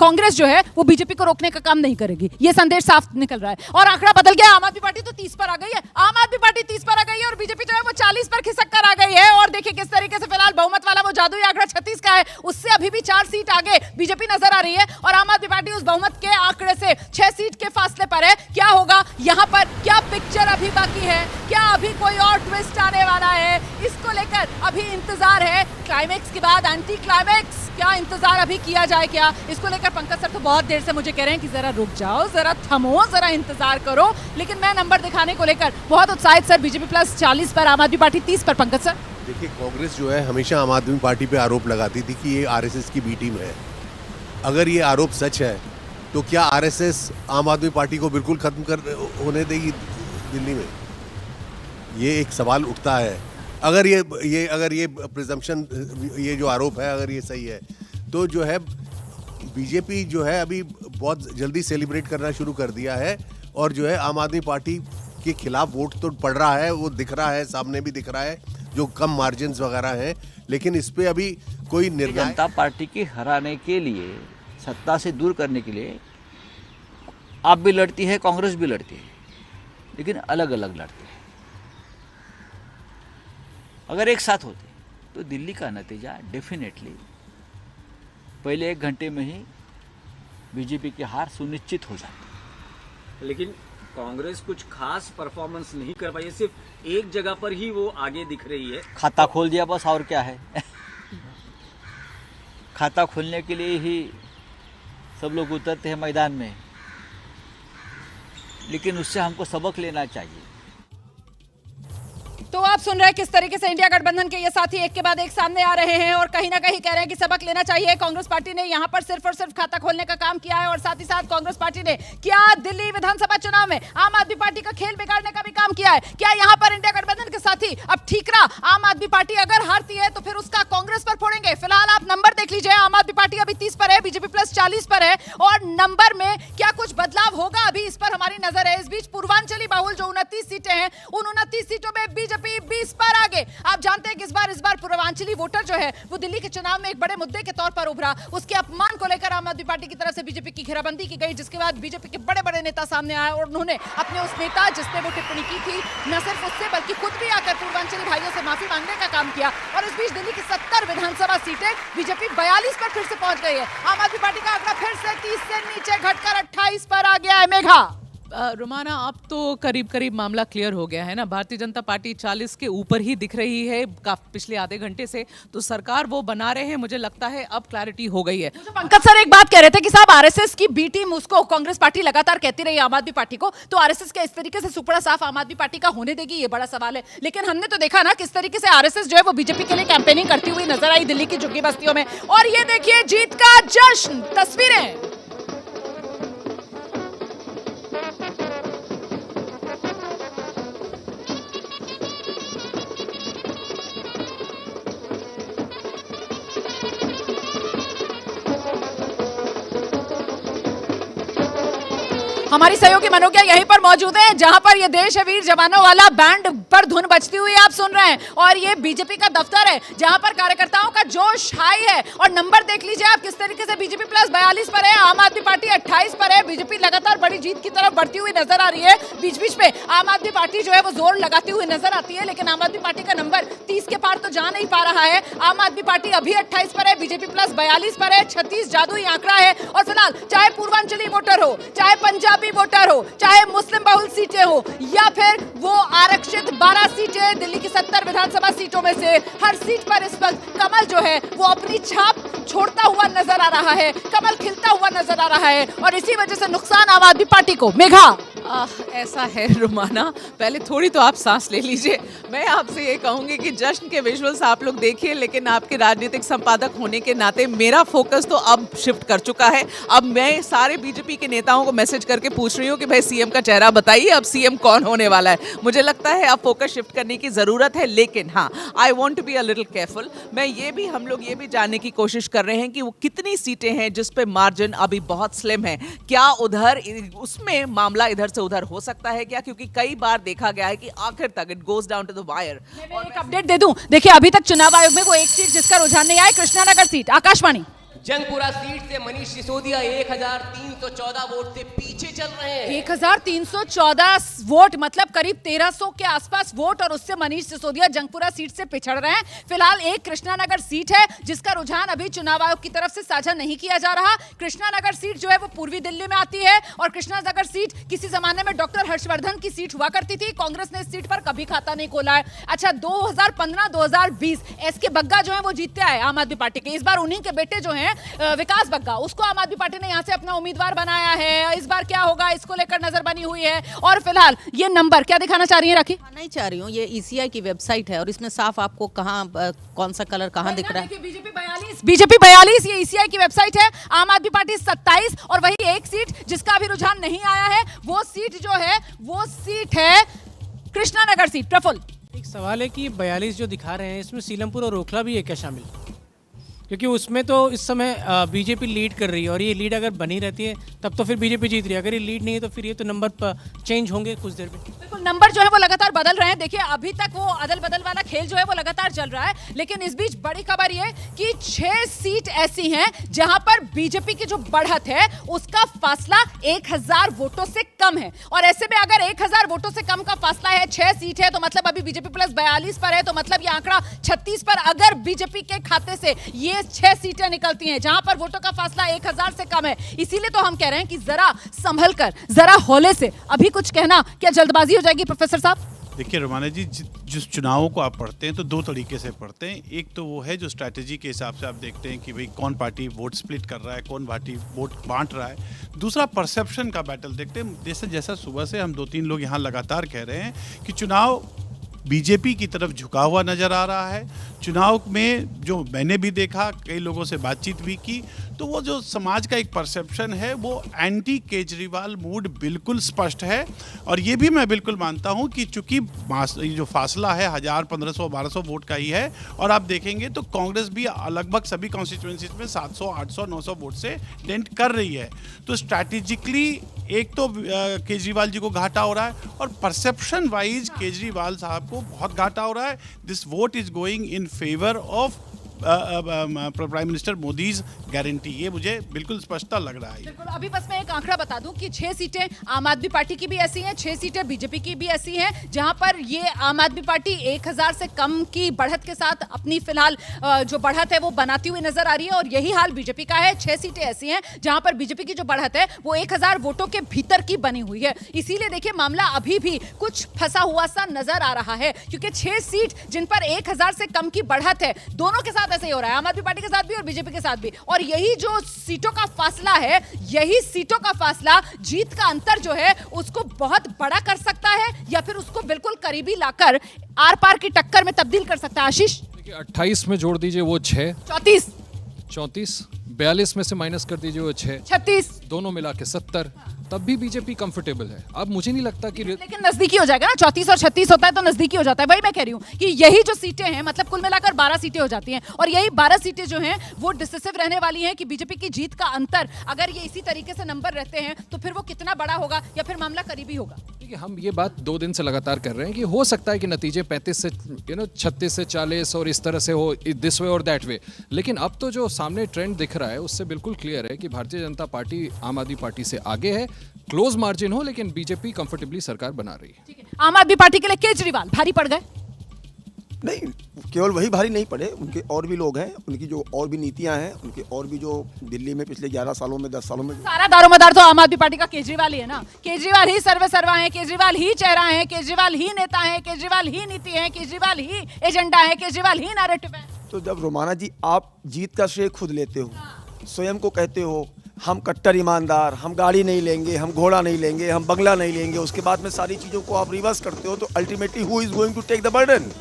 कांग्रेस जो है वो बीजेपी को रोकने का काम नहीं करेगी, ये संदेश साफ निकल रहा है। और आंकड़ा बदल गया, आम आदमी पार्टी तो 30 पर आ गई है, आम आदमी पार्टी 30 पर आ गई है, और बीजेपी जो है वो 40 पर खिसक कर आ गई है। और देखिए किस तरीके से फिलहाल बहुमत वाला वो जादुई आंकड़ा 36 का है, उससे अभी भी 4 सीट आगे बीजेपी नजर आ रही है, और आम आदमी पार्टी उस बहुमत के आंकड़े से 6 सीट के फासले पर है। क्या होगा यहाँ पर? क्या पिक्चर अभी बाकी है? क्या अभी कोई और ट्विस्ट आने वाला है? इसको लेकर अभी इंतजार है। क्लाइमेक्स के बाद एंटी क्लाइमेक्स, क्या इंतजार अभी किया जाए क्या? इसको लेकर पंकज सर तो बहुत देर से मुझे कह रहे हैं कि जरा रुक जाओ, जरा थमो, जरा इंतजार करो, लेकिन मैं नंबर दिखाने को लेकर बहुत उत्साहित सर। बीजेपी प्लस 40 पर, आम आदमी पार्टी 30 पर। पंकज सर, देखिए, कांग्रेस जो है हमेशा आम आदमी पार्टी पे आरोप लगाती थी कि ये आरएसएस की बी टीम है। अगर ये आरोप सच है तो क्या आरएसएस आम आदमी पार्टी को बिल्कुल खत्म होने देगी दिल्ली में? ये एक सवाल उठता है। अगर ये प्रिजम्पशन, ये जो आरोप है, अगर ये सही है, तो जो है बीजेपी जो है अभी बहुत जल्दी सेलिब्रेट करना शुरू कर दिया है, और जो है आम आदमी पार्टी के खिलाफ वोट तो पड़ रहा है, वो दिख रहा है, सामने भी दिख रहा है। जो कम मार्जिन वगैरह हैं, लेकिन इस पे अभी कोई निर्णय जनता पार्टी की हराने के लिए, सत्ता से दूर करने के लिए आप भी लड़ती है, कांग्रेस भी लड़ती है, लेकिन अलग अलग लड़ते हैं। अगर एक साथ होते तो दिल्ली का नतीजा डेफिनेटली पहले 1 घंटे में ही बीजेपी की हार सुनिश्चित हो जाती। लेकिन कांग्रेस कुछ खास परफॉर्मेंस नहीं कर पाई, सिर्फ एक जगह पर ही वो आगे दिख रही है। खाता खोल दिया बस, और क्या है। खाता खोलने के लिए ही सब लोग उतरते हैं मैदान में, लेकिन उससे हमको सबक लेना चाहिए। तो आप सुन रहे हैं किस तरीके से इंडिया गठबंधन के ये साथी एक के बाद एक सामने आ रहे हैं और कहीं ना कहीं कह रहे हैं कि सबक लेना चाहिए। कांग्रेस पार्टी ने यहां पर सिर्फ और सिर्फ खाता खोलने का काम किया है और साथ ही साथ कांग्रेस पार्टी ने क्या दिल्ली विधानसभा चुनाव में आम आदमी पार्टी का खेल बिगाड़ने का भी काम किया है? क्या यहां पर इंडिया गठबंधन के साथी अब ठीकरा आम आदमी पार्टी अगर हारती है तो फिर उसका कांग्रेस पर फोड़ेंगे? फिलहाल आप नंबर देख लीजिए, आम आदमी पार्टी अभी 30 पर है, बीजेपी प्लस 40 पर है और नंबर में क्या कुछ बदलाव होगा अभी इस पर हमारी नजर है। इस बीच पूर्वांचली बाहुल जो 29 सीटें हैं, उन 29 सीटों में बीजेपी 20 पर आगे। आप जानते हैं कि इस बार पूर्वांचली वोटर जो है वो दिल्ली के चुनाव में एक बड़े मुद्दे के तौर पर उभरा। उसके अपमान को लेकर आम आदमी पार्टी की तरफ से बीजेपी की घेराबंदी की गई, जिसके बाद बीजेपी के बड़े बड़े नेता सामने आए और उन्होंने अपने उस नेता जिसने वो टिप्पणी की थी, न सिर्फ उससे बल्कि खुद भी आकर पूर्वांचली भाइयों से माफी मांगने का काम किया। और इस बीच दिल्ली की 70 विधानसभा सीटें बीजेपी 42 पर फिर से पहुंच गई है। आम आदमी पार्टी का आंकड़ा फिर से 30 से नीचे घटकर 28 पर आ गया है। मेघा, रोमाना, अब तो करीब करीब मामला क्लियर हो गया है ना। भारतीय जनता पार्टी 40 के ऊपर ही दिख रही है पिछले आधे घंटे से, तो सरकार वो बना रहे हैं। मुझे लगता है अब क्लैरिटी हो गई है। पंकज सर एक बात कह रहे थे कि साहब आरएसएस की बी टीम उसको कांग्रेस पार्टी लगातार कहती रही आम आदमी पार्टी को, तो आरएसएस के इस तरीके से सुपड़ा साफ आम आदमी पार्टी का होने देगी, ये बड़ा सवाल है। लेकिन हमने तो देखा ना किस तरीके से आरएसएस जो है वो बीजेपी के लिए कैंपेनिंग करती हुई नजर आई दिल्ली की झुग्गी बस्तियों में। और ये देखिए जीत का जश्न, तस्वीरें। हमारी सहयोगी मनोज्ञा यहीं पर मौजूद है, जहां पर ये देश है वीर जवानों वाला बैंड पर धुन बजती हुई आप सुन रहे हैं। और ये बीजेपी का दफ्तर है जहां पर कार्यकर्ताओं का जोश हाई है। और नंबर देख लीजिए आप किस तरीके से बीजेपी प्लस 42 पर है, आम आदमी पार्टी 28 पर है। बीजेपी लगातार बड़ी जीत की तरफ बढ़ती हुई नजर आ रही है। बीच बीच में आम आदमी पार्टी जो है वो जोर लगाती हुई नजर आती है, लेकिन आम आदमी पार्टी का नंबर 30 के पार तो जा नहीं पा रहा है। आम आदमी पार्टी अभी 28 पर है, बीजेपी प्लस 42 पर है। 36 जादुई आंकड़ा है। और फिलहाल चाहे पूर्वांचली वोटर हो, चाहे पंजाबी वोटर हो, चाहे मुस्लिम बहुल सीटें हो, या फिर वो आरक्षित 12 सीटें दिल्ली की 70 विधानसभा सीटों में से, हर सीट पर इस वक्त कमल जो है वो अपनी छाप छोड़ता हुआ नजर आ रहा है, कमल खिलता हुआ नजर आ रहा है। और इसी वजह से नुकसान आम आदमी पार्टी को। मेघा, ऐसा है रोमाना, पहले थोड़ी तो आप सांस ले लीजिए। मैं आपसे ये कहूंगी कि जश्न के विजुअल्स आप लोग देखिए, लेकिन आपके राजनीतिक संपादक होने के नाते मेरा फोकस तो अब शिफ्ट कर चुका है। अब मैं सारे बीजेपी के नेताओं को मैसेज करके पूछ रही हूँ कि भाई सीएम का चेहरा बताइए, अब सीएम कौन होने वाला है। मुझे लगता है अब फोकस शिफ्ट करने की जरूरत है, लेकिन हाँ, I want to be a little careful. हम लोग ये भी जानने की कोशिश कर रहे हैं कि वो कितनी सीटें हैं जिस पे मार्जिन अभी बहुत स्लिम है। क्या उधर उसमें मामला इधर से उधर हो सकता है क्या? क्योंकि कई बार देखा गया है कि आखिर तक it goes down to the wire. और एक अपडेट दे दूं, देखिए अभी तक चुनाव आयोग में वो एक सीट जिसका रुझान नहीं आया, कृष्णानगर सीट। आकाशवाणी, जंगपुरा सीट से मनीष सिसोदिया 1314 वोट से पीछे चल रहे हैं। 1314 वोट मतलब करीब 1300 के आसपास वोट, और उससे मनीष सिसोदिया जंगपुरा सीट से पिछड़ रहे हैं। फिलहाल एक कृष्णानगर सीट है जिसका रुझान अभी चुनाव आयोग की तरफ से साझा नहीं किया जा रहा। कृष्णानगर सीट जो है वो पूर्वी दिल्ली में आती है और कृष्णानगर सीट किसी जमाने में डॉक्टर हर्षवर्धन की सीट हुआ करती थी। कांग्रेस ने इस सीट पर कभी खाता नहीं खोला है। अच्छा, 2015-2020 एसके बग्गा जो है वो जीतते आए आम आदमी पार्टी के। इस बार उन्हीं के बेटे जो है विकास बग्गा, उसको आम आदमी पार्टी ने यहां से अपना उम्मीदवार बनाया है। इस बार क्या होगा इसको लेकर नजर बनी हुई है। और फिलहाल ये नंबर क्या दिखाना चाह रही है राखी? नहीं चाह रही हूँ, ये ईसीआई की वेबसाइट है और इसमें साफ आपको कहाँ कौन सा कलर कहाँ दिख रहा है। बीजेपी 42 ये ईसीआई की वेबसाइट है, आम आदमी पार्टी 27, और वही एक सीट जिसका अभी रुझान नहीं आया है वो सीट जो है वो सीट है कृष्णानगर सीट। प्रफुल्ल, एक सवाल है कि 42 जो दिखा रहे हैं इसमें सीलमपुर और ओखला भी है क्या शामिल? क्योंकि उसमें तो इस समय बीजेपी लीड कर रही है और ये लीड अगर बनी रहती है तब तो फिर बीजेपी जीत रही है। अगर ये लीड नहीं है तो फिर ये तो नंबर चेंज होंगे कुछ देर में। बिल्कुल, नंबर जो है वो लगातार बदल रहे हैं। देखिए अभी तक वो अदल बदल वाला खेल जो है वो लगातार चल रहा है, लेकिन इस बीच बड़ी खबर ये कि 6 सीट ऐसी हैं जहां पर बीजेपी की जो बढ़त है उसका फासला 1000 वोटों से कम है। और ऐसे में अगर 1000 वोटों से कम का फासला है, 6 सीट है, तो मतलब अभी बीजेपी प्लस 42 पर है, तो मतलब ये आंकड़ा 36 पर अगर बीजेपी के खाते से ये 6 सीटें निकलती हैं जहां पर वोटों का फासला 1000 से कम है। इसीलिए तो हम कह रहे हैं कि जरा संभल कर, जरा हौले से, अभी कुछ कहना क्या जल्दबाजी हो जाएगी प्रोफेसर साहब? देखिए रोमाना जी, जिस चुनावों को आप पढ़ते हैं तो दो तरीके से पढ़ते हैं। एक तो वो है जो स्ट्रैटेजी के हिसाब से आप देखते हैं कि भाई कौन पार्टी वोट स्प्लिट कर रहा है, कौन पार्टी वोट बांट रहा है। दूसरा परसेप्शन का बैटल देखते हैं। जैसा सुबह से हम 2-3 लोग यहाँ लगातार कह रहे हैं कि चुनाव बीजेपी की तरफ झुका हुआ नज़र आ रहा है। चुनाव में जो मैंने भी देखा, कई लोगों से बातचीत भी की, तो वो जो समाज का एक परसेप्शन है वो एंटी केजरीवाल मूड बिल्कुल स्पष्ट है। और ये भी मैं बिल्कुल मानता हूँ कि चूंकि जो फासला है 1000, 1500, 1200 वोट का ही है, और आप देखेंगे तो कांग्रेस भी लगभग सभी कॉन्स्टिट्यूएंसीज में 700, 800, 900 वोट से डेंट कर रही है। तो स्ट्रैटेजिकली एक तो केजरीवाल जी को घाटा हो रहा है, और परसेप्शन वाइज केजरीवाल साहब को बहुत घाटा हो रहा है। This vote is going in favour of prime minister Modi's guarantee. ये मुझे बिल्कुल स्पष्टता लग रहा है। बिल्कुल, अभी बस मैं एक आंकड़ा बता दूं कि 6 सीटें आम आदमी पार्टी की भी ऐसी हैं, 6 सीटें बीजेपी की भी ऐसी हैं जहां पर ये आम आदमी पार्टी 1000 से कम की बढ़त के साथ अपनी फिलहाल जो बढ़त है वो बनाती हुई नजर आ रही है। और यही हाल बीजेपी का है। 6 सीटें ऐसी हैं जहां पर बीजेपी की जो बढ़त है वो 1000 वोटों के भीतर की बनी हुई है। इसीलिए देखिए मामला अभी भी कुछ फंसा हुआ सा नजर आ रहा है, क्योंकि 6 सीट जिन पर 1000 से कम की बढ़त है, दोनों के साथ ऐसे ही हो रहा है, आम आदमी पार्टी के साथ भी और बीजेपी के साथ भी। और यही जो सीटों का फासला है, यही सीटों का फासला जीत का अंतर जो है उसको बहुत बड़ा कर सकता है, या फिर उसको बिल्कुल करीबी लाकर आर पार की टक्कर में तब्दील कर सकता है। आशीष, 28 में जोड़ दीजिए वो 6, 34, 42 में से माइनस कर दीजिए वो 6, 36, दोनों मिला के 70, तब भी बीजेपी कंफर्टेबल है। अब मुझे नहीं लगता कि लेकिन नजदीकी हो जाएगा ना, 34 और 36 होता है तो नजदीकी हो जाता है। वही मैं कह रही हूँ कि यही जो सीटें हैं, मतलब कुल मिलाकर 12 सीटें हो जाती हैं, और यही 12 सीटें जो हैं वो डिसिसिव रहने वाली हैं कि बीजेपी की जीत का अंतर अगर ये इसी तरीके से नंबर रहते हैं तो फिर वो कितना बड़ा होगा, या फिर मामला करीबी होगा। देखिए हम ये बात 2 दिन से लगातार कर रहे हैं कि हो सकता है कि नतीजे 35 से 36 से 40 और इस तरह से हो, दिस वे और दैट वे। लेकिन अब तो जो सामने ट्रेंड दिख रहा है उससे बिल्कुल क्लियर है कि भारतीय जनता पार्टी आम आदमी पार्टी से आगे है। क्लोज मार्जिन हो, लेकिन बीजेपी कंफर्टेबली सरकार बना रही है। आम आदमी पार्टी के लिए केजरीवाल भारी पड़ गए? नहीं, केवल वही भारी नहीं पड़े, उनके और भी लोग हैं, उनकी जो और भी नीतियां हैं, उनके और भी जो दिल्ली में पिछले 11 सालों में 10 सालों में सारा दारोमदार तो आम आदमी पार्टी का केजरीवाल ही है ना। केजरीवाल ही सर्वे सर्वा है, केजरीवाल ही चेहरा है, केजरीवाल ही नेता है, केजरीवाल ही नीति है, केजरीवाल ही एजेंडा है, केजरीवाल ही नैरेटिव है। तो जब रोमाना जी आप जीत का श्रेय खुद लेते हो, स्वयं को कहते हो हम कट्टर ईमानदार, हम गाड़ी नहीं लेंगे, हम घोड़ा नहीं लेंगे, हम बंगला नहीं लेंगे, उसके बाद में सारी चीज़ों को आप रिवर्स करते हो, तो ultimately who is going to take the burden?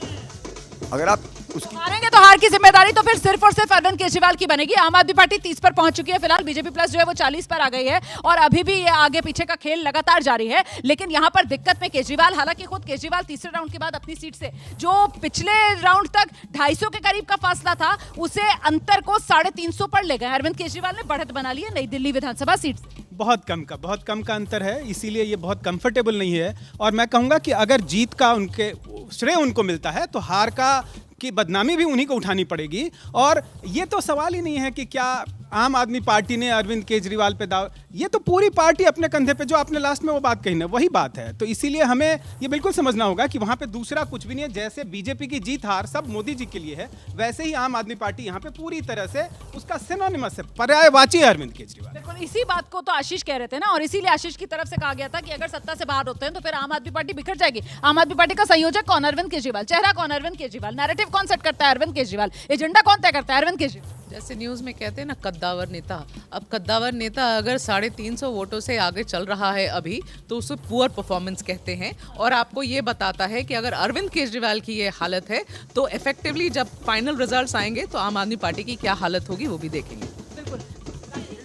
अगर आप उसकी हारेंगे तो हार की जिम्मेदारी तो फिर सिर्फ और सिर्फ अरविंद केजरीवाल की बनेगी। आम आदमी पार्टी 30 पर पहुंच चुकी है फिलहाल, बीजेपी प्लस जो है वो 40 पर आ गई है, और अभी भी ये आगे पीछे का खेल लगातार जारी है। लेकिन यहाँ पर दिक्कत में केजरीवाल, हालांकि खुद केजरीवाल तीसरे राउंड के बाद अपनी सीट से जो पिछले राउंड तक 250 के करीब का फासला था, उसे अंतर को 350 पर ले गए। अरविंद केजरीवाल ने बढ़त बना ली है नई दिल्ली विधानसभा सीट से। बहुत कम का अंतर है, इसीलिए ये बहुत कंफर्टेबल नहीं है। और मैं कहूँगा कि अगर जीत का उनके श्रेय उनको मिलता है तो हार का की बदनामी भी उन्हीं को उठानी पड़ेगी। और ये तो सवाल ही नहीं है कि क्या आम आदमी पार्टी ने अरविंद केजरीवाल पे दाव, ये तो पूरी पार्टी अपने कंधे पे, जो आपने लास्ट में वो बात कही ना, वही बात है। तो इसीलिए हमें ये बिल्कुल समझना होगा कि वहाँ पे दूसरा कुछ भी नहीं है। जैसे बीजेपी की जीत हार सब मोदी जी के लिए है, वैसे ही आम आदमी पार्टी यहाँ पे पूरी तरह से उसका सिनोनिमस है, पर्यायवाची है अरविंद केजरीवाल। बिल्कुल इसी बात को तो आशीष कह रहे थे ना, और इसीलिए आशीष की तरफ से कहा गया था कि अगर सत्ता से बाहर होते हैं तो फिर आम आदमी पार्टी बिखर जाएगी। आम आदमी पार्टी का संयोजक कौन? अरविंद केजरीवाल। चेहरा कौन? अरविंद केजरीवाल। नैरेटिव कौन सेट करता है? अरविंद केजरीवाल। एजेंडा कौन तय करता है? अरविंद केजरीवाल। जैसे न्यूज़ में कहते हैं ना कद्दावर नेता, अब कद्दावर नेता अगर 350 वोटों से आगे चल रहा है अभी, तो उसे पुअर परफॉर्मेंस कहते हैं। और आपको ये बताता है कि अगर अरविंद केजरीवाल की ये हालत है तो इफेक्टिवली जब फाइनल रिजल्ट्स आएंगे तो आम आदमी पार्टी की क्या हालत होगी वो भी देखेंगे।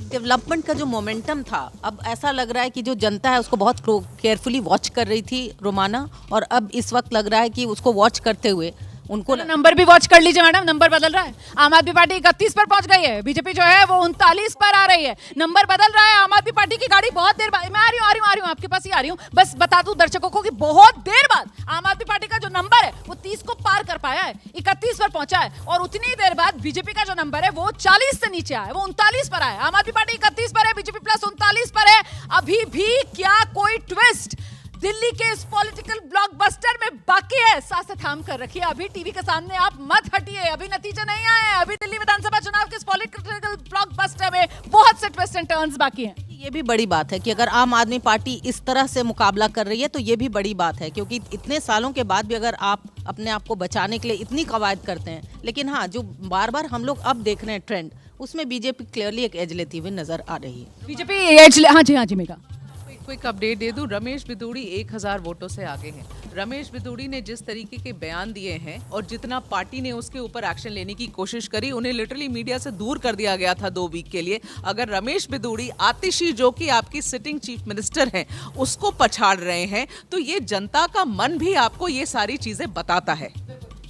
डेवलपमेंट का जो मोमेंटम था, अब ऐसा लग रहा है कि जो जनता है उसको बहुत केयरफुली वॉच कर रही थी रोमाना, और अब इस वक्त लग रहा है कि उसको वॉच करते हुए उनको नंबर भी वॉच कर लीजिए मैडम, नंबर बदल रहा है। आम आदमी पार्टी 31 पर पहुंच गई है, बीजेपी जो है वो 39 पर आ रही है। नंबर बदल रहा है, आम आदमी पार्टी की गाड़ी बहुत देर बाद, मैं आ रही हूँ आपके पास ही आ रही हूँ। बस बता दूं दर्शकों को कि बहुत देर बाद आम आदमी पार्टी का जो नंबर है वो 30 को पार कर पाया है, 31 पर पहुंचा है। और उतनी देर बाद बीजेपी का जो नंबर है वो 40 से नीचे आया, वो 39 पर आया। आम आदमी पार्टी 31 पर है, बीजेपी प्लस 39 पर है। अभी भी क्या कोई ट्विस्ट दिल्ली के इस पॉलिटिकल ब्लॉकबस्टर में बाकी है? सांसें थाम कर रखिए, अभी टीवी के सामने आप मत हटिए, अभी नतीजे नहीं आए। अभी दिल्ली विधानसभा चुनाव के इस पॉलिटिकल ब्लॉकबस्टर में बहुत से ट्विस्ट एंड टर्न्स बाकी हैं। ये भी बड़ी बात है कि अगर आम आदमी पार्टी इस तरह से मुकाबला कर रही है तो ये भी बड़ी बात है, क्योंकि इतने सालों के बाद भी अगर आप अपने आप को बचाने के लिए इतनी कवायद करते हैं। लेकिन हाँ, जो बार बार हम लोग अब देख रहे हैं ट्रेंड, उसमें बीजेपी क्लियरली एक एज लेती हुई नजर आ रही है। बीजेपी एज, हाँ जी मेगा क्विक अपडेट दे दूं, रमेश बिदूड़ी 1000 वोटों से आगे हैं। रमेश बिदूड़ी ने जिस तरीके के बयान दिए हैं और जितना पार्टी ने उसके ऊपर एक्शन लेने की कोशिश करी, उन्हें लिटरली मीडिया से दूर कर दिया गया था 2 वीक के लिए। अगर रमेश बिदूड़ी आतिशी, जो कि आपकी सिटिंग चीफ मिनिस्टर हैं, उसको पछाड़ रहे हैं, तो ये जनता का मन भी आपको ये सारी चीजें बताता है।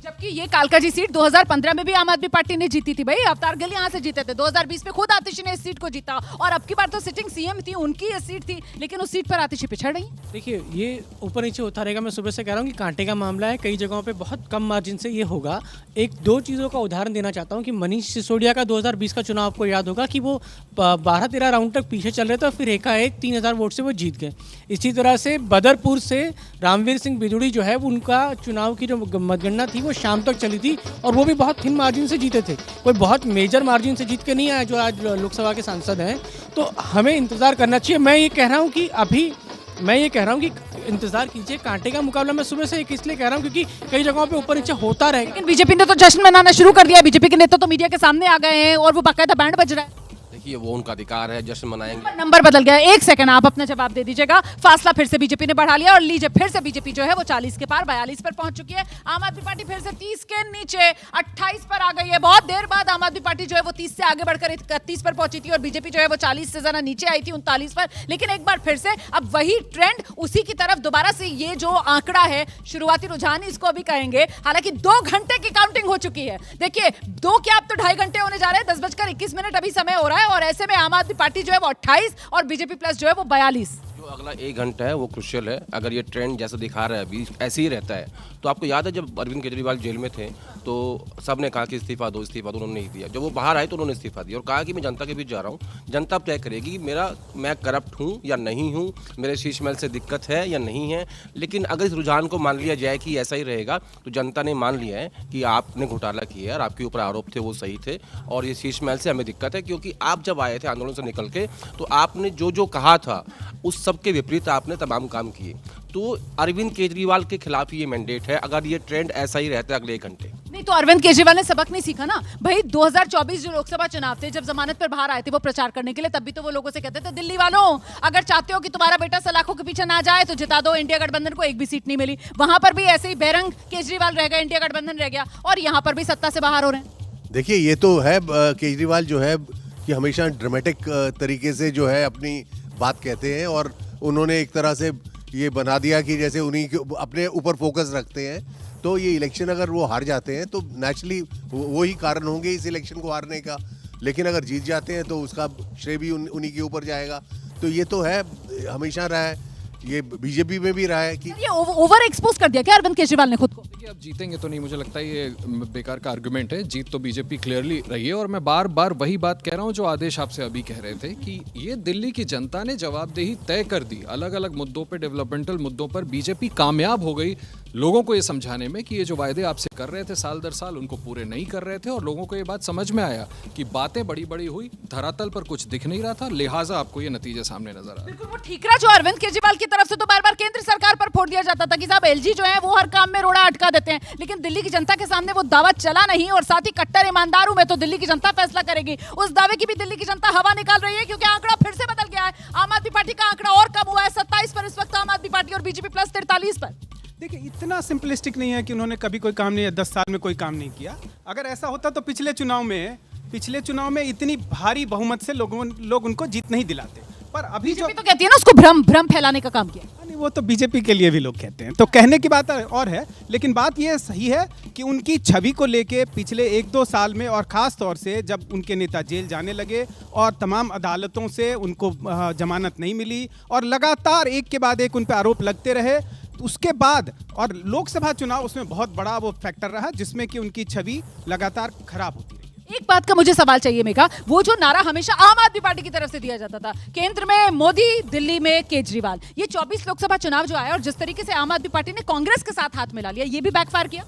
जबकि ये कालकाजी सीट 2015 में भी आम आदमी पार्टी ने जीती थी भाई, अवतार गिल यहाँ से जीते थे। 2020 में खुद आतिशी ने इस सीट को जीता, और अब की बार तो सिटिंग सीएम थी, उनकी ये सीट थी, लेकिन उस सीट पर आतिशी पिछड़ रही। देखिए, ये ऊपर नीचे होता रहेगा। मैं सुबह से कह रहा हूँ कि कांटे का मामला है, कई जगहों पे बहुत कम मार्जिन से ये होगा। एक दो चीज़ों का उदाहरण देना चाहता हूँ कि मनीष सिसोदिया का 2020 का चुनाव आपको याद होगा कि वो 12-13 राउंड तक पीछे चल रहे थे और फिर एकाएक 3000 वोट से वो जीत गए। इसी तरह से बदरपुर से रामवीर सिंह बिदूड़ी जो है, उनका चुनाव की जो मतगणना थी वो शाम तक चली थी और वो भी बहुत थिन मार्जिन से जीते थे, कोई बहुत मेजर मार्जिन से जीत के नहीं आए जो आज लोकसभा के सांसद हैं। तो हमें इंतज़ार करना चाहिए। मैं ये कह रहा हूँ कि इंतजार कीजिए। कांटे का मुकाबला मैं सुबह से इसलिए कह रहा हूँ क्योंकि कई जगहों पे ऊपर नीचे होता रहेगा। लेकिन बीजेपी ने तो जश्न मनाना शुरू कर दिया, बीजेपी के नेता तो मीडिया के सामने आ गए हैं और वो बाकायदा बैंड बज रहा है। देखिए, वो उनका अधिकार है, जश्न मनाएंगे। नंबर बदल गया, 1 सेकंड आप अपना जवाब दे दीजिएगा। फासला फिर से बीजेपी ने बढ़ा लिया और लीजिए, फिर से बीजेपी जो है वो 40 के पार 42 पर पहुंच चुकी है। आम आदमी पार्टी फिर से 30 के नीचे 28 पर आ गई है। बहुत देर बाद आम आदमी पार्टी जो है वो 30 से आगे बढ़कर 31 पर पहुंची थी और बीजेपी जो है वो 40 से जरा नीचे आई थी 39 पर। लेकिन एक बार फिर से अब वही ट्रेंड उसी की तरफ दोबारा से, ये जो आंकड़ा है शुरुआती रुझान इसको अभी कहेंगे। हालांकि 2 घंटे की काउंटिंग हो चुकी है। देखिए, 2 क्या अब तो 2.5 घंटे होने जा रहे हैं। 10:21 अभी समय हो रहा है और ऐसे में आम आदमी पार्टी जो है वो 28 और बीजेपी प्लस जो है वो 42। जो अगला 1 घंटा है वो क्रुशियल है। अगर ये ट्रेंड जैसा दिखा रहा है अभी ऐसे ही रहता है, तो आपको याद है जब अरविंद केजरीवाल जेल में थे तो सब ने कहा कि इस्तीफा दो, उन्होंने नहीं दिया। जब वो बाहर आए तो उन्होंने इस्तीफा दिया और कहा कि मैं जनता के बीच जा रहा हूँ, जनता तय करेगी मैं करप्ट हूँ या नहीं हूँ, मेरे शीश महल से दिक्कत है या नहीं है। लेकिन अगर इस रुझान को मान लिया जाए कि ऐसा ही रहेगा, तो जनता ने मान लिया है कि आपने घोटाला किया है और आपके ऊपर आरोप थे वो सही थे और ये शीश महल से हमें दिक्कत है। क्योंकि आप जब आए थे आंदोलन से निकल के, तो आपने जो जो कहा था उस सब के विपरीत आपने तमाम काम किए। तो अरविंद केजरीवाल के खिलाफ ये मैंडेट है अगर ये ट्रेंड ऐसा ही रहता है अगले 1 घंटे। नहीं तो अरविंद केजरीवाल ने सबक नहीं सीखा ना भाई। 2024 जो लोकसभा चुनाव थे, जब जमानत पर बाहर आए थे वो प्रचार करने के लिए, तब भी तो वो लोगों से कहते थे दिल्ली वालों अगर चाहते हो कि तुम्हारा बेटा सलाखों के पीछे ना जाए तो जिता दो। इंडिया गठबंधन को एक भी सीट नहीं मिली, वहां पर भी ऐसे ही बेरंग केजरीवाल रह गए, इंडिया गठबंधन रह गया और यहाँ पर भी सत्ता से बाहर हो रहे हैं। देखिए, ये तो है केजरीवाल जो है कि हमेशा ड्रामेटिक तरीके से जो है अपनी बात कहते हैं और उन्होंने एक तरह से ये बना दिया कि जैसे उन्हीं के अपने ऊपर फोकस रखते हैं। तो ये इलेक्शन अगर वो हार जाते हैं तो नेचुरली वही कारण होंगे इस इलेक्शन को हारने का, लेकिन अगर जीत जाते हैं तो उसका श्रेय भी उन्हीं के ऊपर जाएगा। तो ये तो है, हमेशा रहा है, ये बीजेपी में भी रहा है कि ये ओवर एक्सपोज कर दिया क्या अरविंद केजरीवाल ने खुद को। देखिए, अब जीतेंगे तो नहीं, मुझे लगता है ये बेकार का आर्गुमेंट है। जीत तो बीजेपी क्लियरली रही है और मैं बार बार वही बात कह रहा हूँ जो आदेश आपसे अभी कह रहे थे कि ये दिल्ली की जनता ने जवाबदेही तय कर दी। अलग अलग मुद्दों पर, डेवलपमेंटल मुद्दों पर बीजेपी कामयाब हो गई लोगों को ये समझाने में कि ये जो वायदे आपसे कर रहे थे साल दर साल, उनको पूरे नहीं कर रहे थे और लोगों को ये बात समझ में आया कि बातें बड़ी बड़ी हुई, धरातल पर कुछ दिख नहीं रहा था, लिहाजा आपको ये नतीजे सामने नजर आ रहे। बिल्कुल वो ठीकरा जो अरविंद केजरीवाल की तरफ से तो बार बार केंद्र सरकार पर फोड़ दिया जाता था कि साहब एलजी जो है वो हर काम में रोड़ा अटका देते हैं, लेकिन दिल्ली की जनता के सामने वो दावा चला नहीं और साथ ही कट्टर ईमानदार हूं मैं तो दिल्ली की जनता फैसला करेगी। उस दावे की भी दिल्ली की जनता हवा निकाल रही है क्योंकि आंकड़ा फिर से बदल गया है। आम आदमी पार्टी का आंकड़ा और कम हुआ है 27 पर इस वक्त आम आदमी पार्टी और बीजेपी प्लस 43 पर। देखिए, इतना सिंपलिस्टिक नहीं है कि उन्होंने कभी कोई काम नहीं, 10 साल में कोई काम नहीं किया। अगर ऐसा होता तो पिछले चुनाव में इतनी भारी बहुमत से लोग उनको जीत नहीं दिलाते। पर अभी जो तो कहती है ना उसको भ्रम फैलाने का काम किया। वो तो बीजेपी के लिए भी लोग कहते हैं, तो कहने की बात और है, लेकिन बात ये सही है कि उनकी छवि को लेके पिछले 1-2 साल में, और ख़ास तौर से जब उनके नेता जेल जाने लगे और तमाम अदालतों से उनको जमानत नहीं मिली और लगातार एक के बाद एक उन पर आरोप लगते रहे, उसके बाद और लोकसभा चुनाव उसमें बहुत बड़ा वो फैक्टर रहा जिसमें कि उनकी छवि लगातार खराब होती रही। एक बात का मुझे सवाल चाहिए मेघा, वो जो नारा हमेशा आम आदमी पार्टी की तरफ से दिया जाता था, केंद्र में मोदी, दिल्ली में केजरीवाल, ये 24 लोकसभा चुनाव जो आया और जिस तरीके से आम आदमी पार्टी ने कांग्रेस के साथ हाथ मिला लिया, ये भी बैकफायर किया।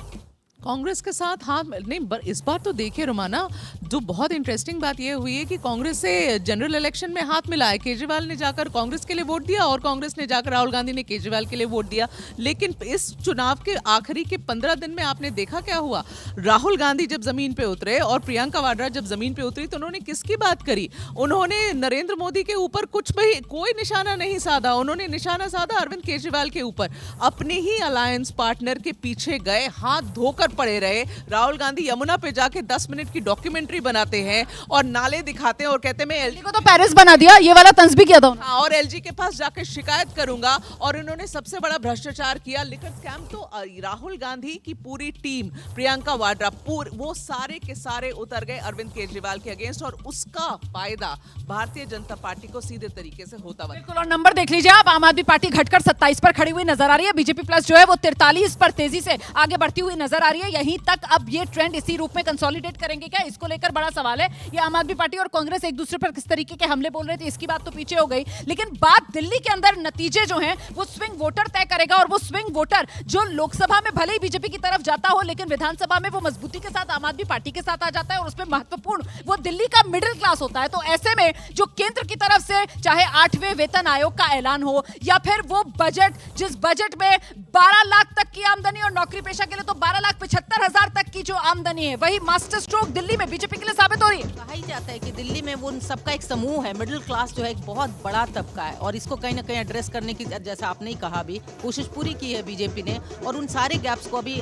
कांग्रेस के साथ हाथ नहीं, इस बार तो देखिए रोमाना, जो बहुत इंटरेस्टिंग बात ये हुई है कि कांग्रेस से जनरल इलेक्शन में हाथ मिला है। केजरीवाल ने जाकर कांग्रेस के लिए वोट दिया और कांग्रेस ने जाकर राहुल गांधी ने केजरीवाल के लिए वोट दिया। लेकिन इस चुनाव के आखिरी के 15 दिन में आपने देखा क्या हुआ। राहुल गांधी जब जमीन पे उतरे और प्रियंका वाड्रा जब जमीन पे उतरी तो उन्होंने किसकी बात करी? उन्होंने नरेंद्र मोदी के ऊपर कोई निशाना नहीं साधा, उन्होंने निशाना साधा अरविंद केजरीवाल के ऊपर। अपने ही अलायंस पार्टनर के पीछे गए, हाथ धोकर पड़े रहे। राहुल गांधी यमुना पे जाके 10 मिनट की डॉक्यूमेंट्री बनाते हैं और नाले दिखाते हैं और कहते हैं मैं एलजी को तो पेरिस बना दिया, ये वाला तंज भी किया था और एलजी के पास जाके शिकायत करूंगा। और इन्होंने सबसे बड़ा भ्रष्टाचार किया, लिकर स्कैम। तो राहुल गांधी की पूरी टीम, प्रियंका वाड्रा, वो सारे के सारे उतर गए अरविंद केजरीवाल के अगेंस्ट और उसका फायदा भारतीय जनता पार्टी को सीधे तरीके से होता हुआ। बिल्कुल, और नंबर देख लीजिए आप, आम आदमी पार्टी घटकर 27 पर खड़ी हुई नजर आ रही है, बीजेपी प्लस जो है वो 43 पर तेजी से आगे बढ़ती हुई नजर आ रही है। यहीं तक अब ये ट्रेंड इसी रूप में कंसोलिडेट करेंगे क्या, इसको लेकर बड़ा सवाल है। ये आम आदमी पार्टी और कांग्रेस एक दूसरे पर किस तरीके के हमले बोल रहे थे, इसकी बात तो पीछे हो गई, लेकिन बात दिल्ली के अंदर नतीजे जो हैं वो स्विंग वोटर तय करेगा। और वो स्विंग वोटर जो लोकसभा में भले ही बीजेपी की तरफ जाता हो, लेकिन विधानसभा में वो मजबूती के साथ आम आदमी पार्टी के साथ आ जाता है और उसमें महत्वपूर्ण वो दिल्ली का मिडिल क्लास होता है। तो ऐसे में जो केंद्र की तरफ से चाहे 8वें वेतन आयोग का ऐलान हो या फिर वो बजट, जिस बजट में 12 लाख तक की आमदनी और नौकरी पेशा के लिए तो 12,75,000 तक की जो आमदनी है, वही मास्टर स्ट्रोक दिल्ली में बीजेपी के लिए साबित हो रही है। कहा ही जाता है कि दिल्ली में वो सबका एक समूह है, मिडिल क्लास जो है एक बहुत बड़ा तबका है और इसको कहीं ना कहीं एड्रेस करने की, जैसा आपने ही कहा, भी कोशिश पूरी की है बीजेपी ने। और उन सारे गैप्स को अभी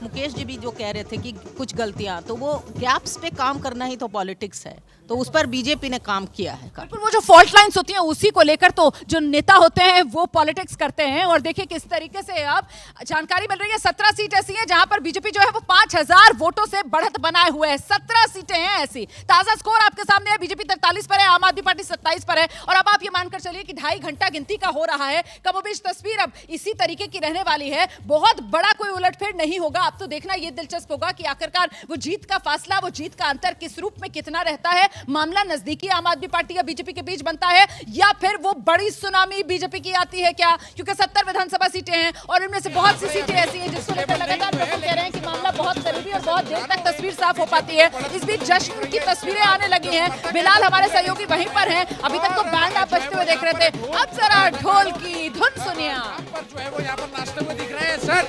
मुकेश जी भी जो कह रहे थे कि कुछ गलतियां, तो वो गैप्स पे काम करना ही तो पॉलिटिक्स है, तो उस पर बीजेपी ने काम किया है। बिल्कुल, वो जो फॉल्ट लाइंस होती हैं उसी को लेकर तो जो नेता होते हैं वो पॉलिटिक्स करते हैं। और देखिए किस तरीके से अब जानकारी मिल रही है, 17 सीट ऐसी हैं जहां पर बीजेपी जो है वो 5000 वोटों से बढ़त बनाए हुए है। 17 सीटें हैं ऐसी। ताजा स्कोर आपके सामने है, बीजेपी 43 पर है, आम आदमी पार्टी 27 पर है। और अब आप ये मानकर चलिए कि 2.5 घंटा गिनती का हो रहा है, कमोबेश तस्वीर अब इसी तरीके की रहने वाली है। बहुत बड़ा कोई उलटफेर नहीं होगा। अब तो देखना ये दिलचस्प होगा कि आखिरकार वो जीत का फासला, वो जीत का अंतर किस रूप में कितना रहता है। मामला नजदीकी आम आदमी पार्टी या बीजेपी के बीच बनता है या फिर वो बड़ी सुनामी बीजेपी की आती है क्या, क्योंकि 70 विधानसभा सीटें हैं और इनमें से बहुत सी सीटें ऐसी हैं जिसको लेकर लगातार लोग कह रहे हैं कि मामला बहुत करीबी और बहुत देर तक तस्वीर साफ हो पाती है। इस बीच जश्न की तस्वीरें आने लगी हैं। बिलाल हमारे सहयोगी वहीं पर हैं, अभी तक तो बैंड आप बजते हुए देख रहे थे, अब जरा ढोल की धुन सुनिए। जो है वो यहाँ पर नाचते हुए दिख रहे हैं। सर,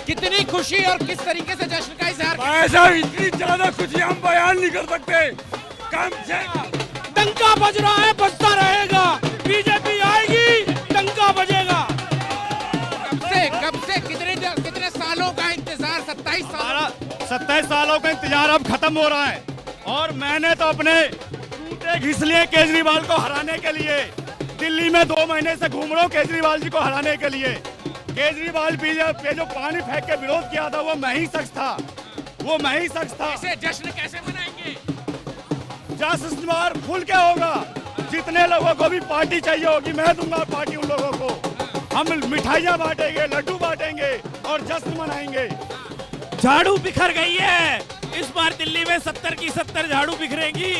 कितनी खुशी और किस तरीके से जश्न का इजहार। ऐसा इतनी ज्यादा खुशी हम बयान नहीं कर सकते। कम से डंका बज रहा है, बजता रहेगा, बीजेपी आएगी, डंका बजेगा। कब से कितने सालों का इंतजार, 27 सालों का इंतजार अब खत्म हो रहा है। और मैंने तो अपने टूटे घिस लिए केजरीवाल को हराने के लिए, दिल्ली में 2 महीने से घूम रहा हूँ केजरीवाल जी को हराने के लिए। केजरीवाल पे जो पानी फेंक के विरोध किया था वो मैं ही शख्स था, वो मैं ही शख्स था। जश्न कैसे मनाएंगे? जश्न खुल के होगा, जितने लोगों को भी पार्टी चाहिए होगी मैं दूंगा पार्टी उन लोगों को। हम मिठाइयाँ बांटेंगे, लड्डू बांटेंगे और जश्न मनाएंगे। झाड़ू बिखर गई है, इस बार दिल्ली में 70 की 70 झाड़ू बिखरेंगी।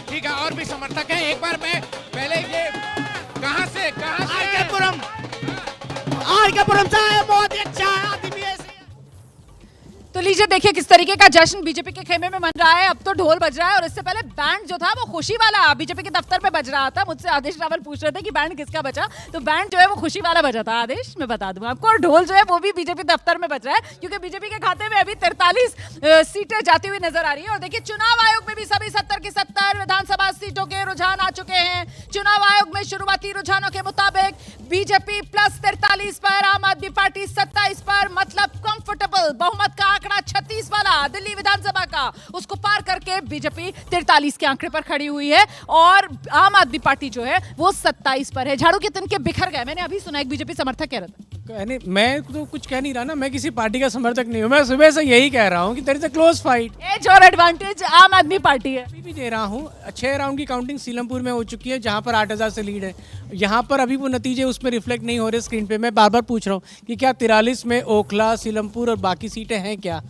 ठीक है, और भी समर्थक हैं। एक बार मैं पहले ये कहाँ से आरकेपुरम से आए, बहुत ही अच्छा आदमी है। तो लीजिए देखिए किस तरीके का जश्न बीजेपी के खेमे में मन रहा है। अब तो ढोल बज रहा है और इससे पहले बैंड जो था वो खुशी वाला बीजेपी के दफ्तर पे बज रहा था। मुझसे आदेश रावल पूछ रहे थे कि बैंड किसका बजा, तो बैंड जो है वो खुशी वाला बजा था आदेश, मैं बता दूं आपको। और ढोल जो है वो भी बीजेपी दफ्तर में बज रहा है क्योंकि बीजेपी के खाते में अभी 43 सीटें जाती हुई नजर आ रही है। और देखिए चुनाव आयोग में भी सभी 70 की 70 विधानसभा सीटों के रुझान आ चुके हैं। चुनाव आयोग में शुरुआती रुझानों के मुताबिक बीजेपी प्लस 43 पर, आम आदमी पार्टी 27 पर, मतलब कंफर्टेबल बहुमत का आंकड़ा 36 वाला। दिल्ली विधानसभा का, उसको पार करके बीजेपी 43 के आंकड़े पर खड़ी हुई है और आम आदमी पार्टी जो है वो 27 पर है। झाड़ू के तिनके बिखर गए। मैंने अभी सुना एक बीजेपी समर्थक कह रहा था, मैं तो कुछ कह नहीं रहा ना, मैं किसी पार्टी का समर्थक नहीं हूँ, मैं सुबह से यही कह रहा हूँ कि there is a close fight. Edge और एडवांटेज आम आदमी पार्टी है। अभी भी दे रहा हूँ, 6 राउंड की काउंटिंग सीलमपुर में हो चुकी है जहाँ पर 8000 से लीड है। यहाँ पर अभी वो नतीजे उसमें रिफ्लेक्ट नहीं हो रहे स्क्रीन पे। मैं बार बार पूछ रहा हूँ कि क्या 43 में ओखला, सीलमपुर और बाकी सीटें हैं क्या?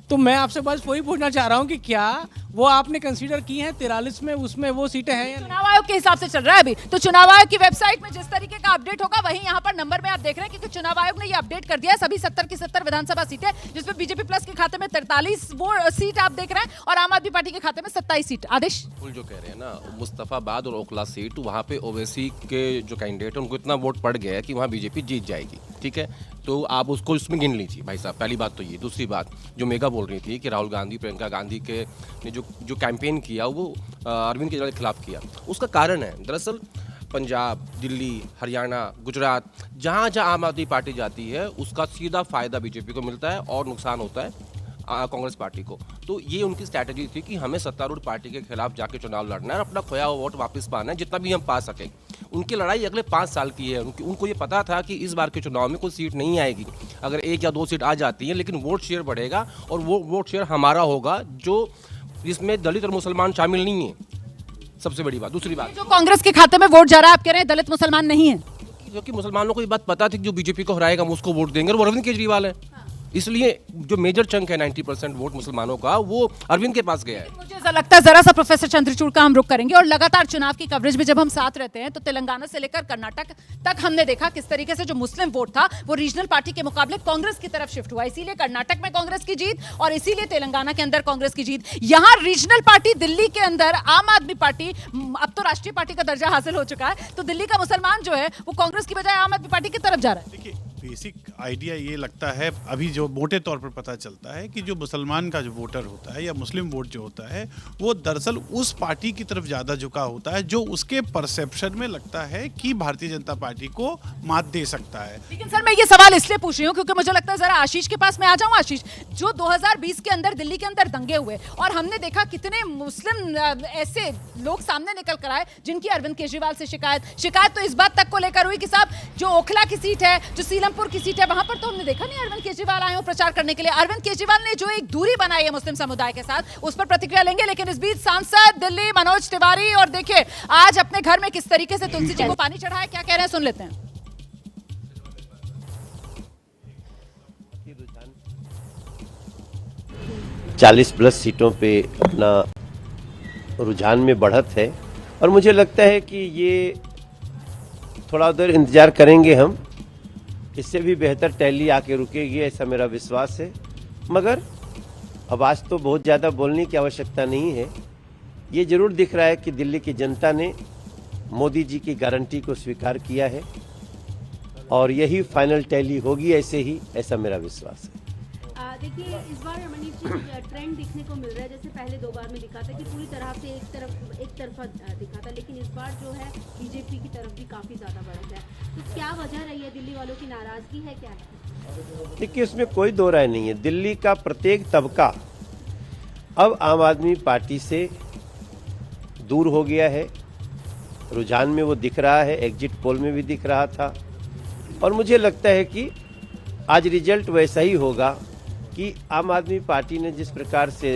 तो मैं आपसे बस वही पूछना चाह रहा हूँ कि क्या वो आपने कंसीडर की हैं 43 में, उसमें वो सीटें हैं? चुनाव आयोग के हिसाब से चल रहा है अभी, तो चुनाव आयोग की वेबसाइट में जिस तरीके का अपडेट होगा वही यहाँ पर नंबर में आप देख रहे हैं, क्योंकि चुनाव आयोग ने ये अपडेट कर दिया है सभी 70 की 70 विधानसभा सीटें, जिसमें बीजेपी प्लस के खाते में 43 वो सीट आप देख रहे हैं और आम आदमी पार्टी के खाते में 27 सीट। आदेश जो कह रहे हैं ना, मुस्तफाबाद और ओखला सीट, वहाँ पे ओवैसी के जो कैंडिडेट है उनको इतना वोट पड़ गया है कि वहाँ बीजेपी जीत जाएगी। ठीक है, तो आप उसको इसमें गिन लीजिए भाई साहब। पहली बात तो ये। दूसरी बात जो मेगा बोल रही थी कि राहुल गांधी, प्रियंका गांधी के ने जो कैंपेन किया वो अरविंद केजरीवाल के खिलाफ किया, उसका कारण है दरअसल पंजाब, दिल्ली, हरियाणा, गुजरात, जहाँ जहाँ आम आदमी पार्टी जाती है उसका सीधा फायदा बीजेपी को मिलता है और नुकसान होता है कांग्रेस पार्टी को। तो ये उनकी स्ट्रैटेजी थी कि हमें सत्तारूढ़ पार्टी के खिलाफ जाके चुनाव लड़ना है और अपना खोया हुआ वोट वापस पाना है, जितना भी हम पा सकें। उनकी लड़ाई अगले 5 साल की है। उनको ये पता था कि इस बार के चुनाव में कोई सीट नहीं आएगी, अगर 1 या 2 सीट आ जाती हैं, लेकिन वोट शेयर बढ़ेगा और वो वोट शेयर हमारा होगा, जो जिसमें दलित और मुसलमान शामिल नहीं है। सबसे बड़ी बात। दूसरी बात, जो कांग्रेस के खाते में वोट जा रहा है, आप कह रहे हैं दलित मुसलमान नहीं है, क्योंकि मुसलमानों को ये बात पता थी कि जो बीजेपी को हराएगा हम उसको वोट देंगे और वो अरविंद केजरीवाल है। इसलिए जो मेजर चंक है 90% वोट मुसलमानों का वो अरविंद के पास गया है। मुझे ऐसा लगता है जरा सा प्रोफेसर चंद्रचूड़ का हम रुख करेंगे। और लगातार चुनाव की कवरेज में जब हम साथ रहते हैं तो तेलंगाना से लेकर कर्नाटक तक हमने देखा किस तरीके से जो मुस्लिम वोट था वो रीजनल पार्टी के मुकाबले कांग्रेस की तरफ शिफ्ट हुआ। इसीलिए कर्नाटक में कांग्रेस की जीत और इसीलिए तेलंगाना के अंदर कांग्रेस की जीत। यहाँ रीजनल पार्टी दिल्ली के अंदर आम आदमी पार्टी अब तो राष्ट्रीय पार्टी का दर्जा हासिल हो चुका है, तो दिल्ली का मुसलमान जो है वो कांग्रेस की बजाय आम आदमी पार्टी की तरफ जा रहा है। देखिए, बेसिक आइडिया ये लगता है अभी जो मोटे तौर पर पता चलता है कि जो मुसलमान का जो वोटर होता है या मुस्लिम वोट जो होता है वो दरअसल उस पार्टी की तरफ ज़्यादा झुका होता है जो उसके परसेप्शन में लगता है कि भारतीय जनता पार्टी को मात दे सकता है। लेकिन सर मैं ये सवाल इसलिए पूछ रही हूँ क्योंकि मुझे लगता है जरा आशीष के पास मैं आ जाऊँ। आशीष, जो 2020 के अंदर दिल्ली के अंदर दंगे हुए और हमने देखा कितने मुस्लिम ऐसे लोग सामने निकल कर आए जिनकी अरविंद केजरीवाल से शिकायत तो इस बात तक को लेकर हुई कि साहब जो ओखला की सीट है, जो सीलमपुर की सीट है, वहां पर तो हमने देखा नहीं अरविंद केजरीवाल आए हो प्रचार करने के लिए। अरविंद केजरीवाल ने जो एक दूरी बनाई है मुस्लिम समुदाय के साथ, उस पर प्रतिक्रिया लेंगे। लेकिन इस बीच सांसद दिल्ली मनोज तिवारी, और देखिए आज अपने घर में किस तरीके से तुलसी जी को पानी चढ़ाया, क्या कह रहे हैं सुन लेते हैं। 40+ सीटों पे अपना रुझान में बढ़त है और मुझे लगता है कि ये थोड़ा उधर इंतजार करेंगे हम, इससे भी बेहतर टैली आके रुकेगी ऐसा मेरा विश्वास है। मगर अब आज तो बहुत ज़्यादा बोलने की आवश्यकता नहीं है। ये जरूर दिख रहा है कि दिल्ली की जनता ने मोदी जी की गारंटी को स्वीकार किया है और यही फाइनल टैली होगी ऐसा मेरा विश्वास है। देखिए इस बार मनीष जी ट्रेंड दिखने को मिल रहा है, जैसे पहले 2 बार में दिखा था कि पूरी तरह से एक तरफा दिखा था, लेकिन इस बार जो है बीजेपी की तरफ भी काफी ज्यादा बढ़त है। तो क्या वजह रही है? दिल्ली वालों की नाराजगी है, क्या है? देखिए इसमें कोई दो राय नहीं है। दिल्ली का प्रत्येक तबका अब आम आदमी पार्टी से दूर हो गया है। रुझान में वो दिख रहा है, एग्जिट पोल में भी दिख रहा था और मुझे लगता है कि आज रिजल्ट वैसा ही होगा कि आम आदमी पार्टी ने जिस प्रकार से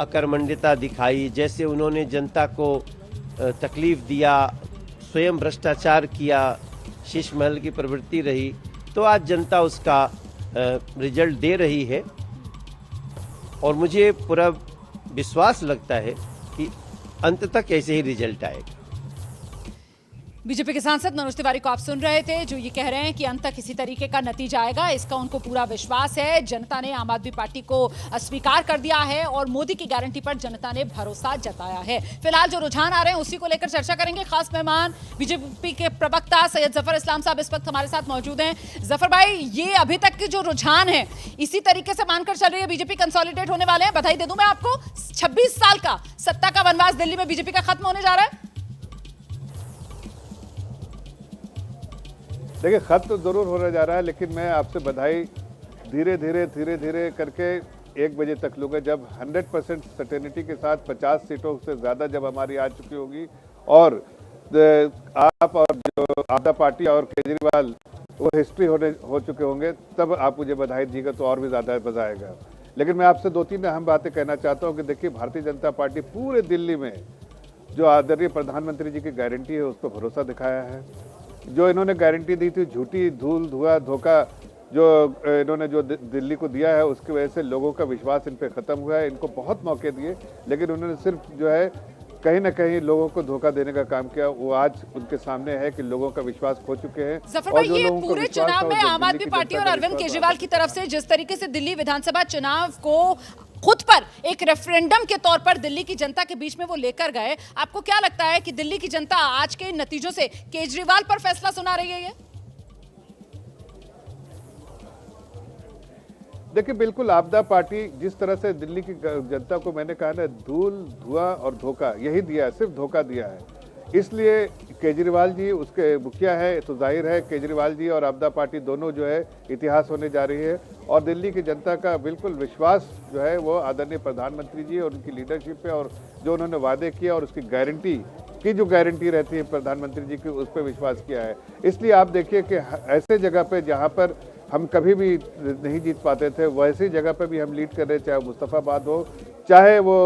अकर्मण्यता दिखाई, जैसे उन्होंने जनता को तकलीफ दिया, स्वयं भ्रष्टाचार किया, शीश महल की प्रवृत्ति रही, तो आज जनता उसका रिजल्ट दे रही है और मुझे पूरा विश्वास लगता है कि अंत तक ऐसे ही रिजल्ट आएगा। बीजेपी के सांसद मनोज तिवारी को आप सुन रहे थे, जो ये कह रहे हैं कि अंत तक किसी तरीके का नतीजा आएगा, इसका उनको पूरा विश्वास है। जनता ने आम आदमी पार्टी को स्वीकार कर दिया है और मोदी की गारंटी पर जनता ने भरोसा जताया है। फिलहाल जो रुझान आ रहे हैं उसी को लेकर चर्चा करेंगे। खास मेहमान बीजेपी के प्रवक्ता सैयद जफर इस्लाम साहब इस वक्त हमारे साथ मौजूद हैं। जफर भाई, ये अभी तक के जो रुझान है इसी तरीके से मानकर चल रही है बीजेपी कंसोलिडेट होने वाले हैं? बधाई दे दूं मैं आपको, 26 साल का सत्ता का वनवास दिल्ली में बीजेपी का खत्म होने जा रहा है। देखिए खत तो जरूर होने जा रहा है, लेकिन मैं आपसे बधाई धीरे धीरे करके 1 बजे तक लूँगा, जब 100% सर्टेनिटी के साथ 50 सीटों से ज़्यादा जब हमारी आ चुकी होगी और आप और जो आपदा पार्टी और केजरीवाल वो हिस्ट्री हो चुके होंगे, तब आप मुझे बधाई दीजिएगा तो और भी ज़्यादा मज़ा आएगा। लेकिन मैं आपसे 2-3 अहम बातें कहना चाहता हूँ कि देखिए, भारतीय जनता पार्टी पूरे दिल्ली में जो आदरणीय प्रधानमंत्री जी की गारंटी है उस पर भरोसा दिखाया है। जो इन्होंने गारंटी दी थी, झूठी धूल धुआं धोखा जो इन्होंने जो दिल्ली को दिया है, उसकी वजह से लोगों का विश्वास इन पे खत्म हुआ है। इनको बहुत मौके दिए, लेकिन उन्होंने सिर्फ जो है कहीं ना कहीं लोगों को धोखा देने का काम किया। वो आज उनके सामने है कि लोगों का विश्वास खो चुके हैं। जफर भाई, ये पूरे चुनाव में आम आदमी पार्टी और अरविंद केजरीवाल की तरफ से जिस तरीके से दिल्ली विधानसभा चुनाव को खुद पर एक रेफरेंडम के तौर पर दिल्ली की जनता के बीच में वो लेकर गए, आपको क्या लगता है कि दिल्ली की जनता आज के नतीजों से केजरीवाल पर फैसला सुना रही है? ये देखिए, बिल्कुल आपदा पार्टी जिस तरह से दिल्ली की जनता को, मैंने कहा ना, धूल धुआं और धोखा यही दिया है, सिर्फ धोखा दिया है। इसलिए केजरीवाल जी उसके मुखिया है, तो जाहिर है केजरीवाल जी और आपदा पार्टी दोनों जो है इतिहास होने जा रही है। और दिल्ली की जनता का बिल्कुल विश्वास जो है वो आदरणीय प्रधानमंत्री जी और उनकी लीडरशिप पे, और जो उन्होंने वादे किए और उसकी गारंटी की जो गारंटी रहती है प्रधानमंत्री जी की, उस पर विश्वास किया है। इसलिए आप देखिए कि ऐसे जगह पे जहाँ पर हम कभी भी नहीं जीत पाते थे, वैसी जगह पे भी हम लीड कर रहे, चाहे मुस्तफाबाद हो, चाहे वो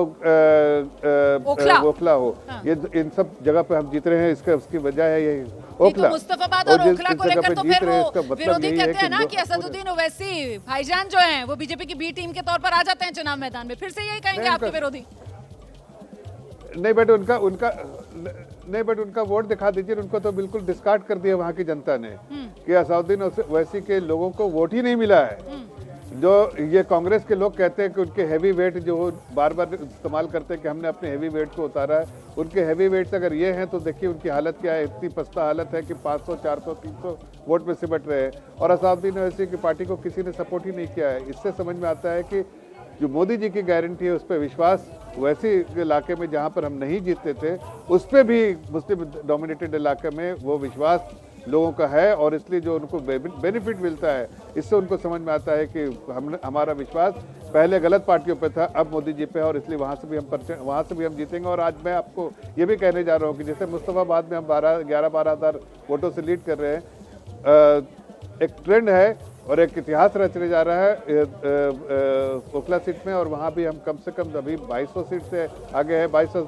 ओखला हो। हाँ। ये इन सब जगह पे हम जीत रहे हैं। उसकी वजह है यही ओखला। तो मुस्तफाबाद और ओखला को लेकर तो फिर वो विरोधी कहते हैं ना कि असदुद्दीन ओवैसी भाईजान जो हैं वो बीजेपी की बी टीम के तौर पर आ जाते हैं चुनाव मैदान में। फिर से यही कहेंगे आपके विरोधी? नहीं बेटे, उनका वोट दिखा दीजिए। उनको तो बिल्कुल डिस्कार्ड कर दिया वहाँ की जनता ने कि असदुद्दीन ओवैसी के लोगों को वोट ही नहीं मिला है। जो ये कांग्रेस के लोग कहते हैं कि उनके हैवी वेट जो बार बार इस्तेमाल करते हैं कि हमने अपने हैवी वेट को उतारा है, उनके हैवी वेट्स अगर ये हैं तो देखिए उनकी हालत क्या है। इतनी पस्ता हालत है कि 500, 400, 300 वोट में सिमट रहे हैं, और असदुद्दीन ओवैसी की पार्टी को किसी ने सपोर्ट ही नहीं किया है। इससे समझ में आता है कि जो मोदी जी की गारंटी है उस पर विश्वास, वैसे इलाके में जहाँ पर हम नहीं जीतते थे उस पर भी मुस्लिम डोमिनेटेड इलाके में वो विश्वास लोगों का है, और इसलिए जो उनको बेनिफिट मिलता है, इससे उनको समझ में आता है कि हमारा विश्वास पहले गलत पार्टियों पे था, अब मोदी जी पे है, और इसलिए वहाँ से भी हम जीतेंगे। और आज मैं आपको ये भी कहने जा रहा हूँ कि जैसे मुस्तफाबाद में हम 11-12 हज़ार वोटों से लीड कर रहे हैं, एक ट्रेंड है और एक इतिहास रचने जा रहा है ओखला सीट में, और वहाँ भी हम कम से कम अभी 2200 सीट से आगे है, 2200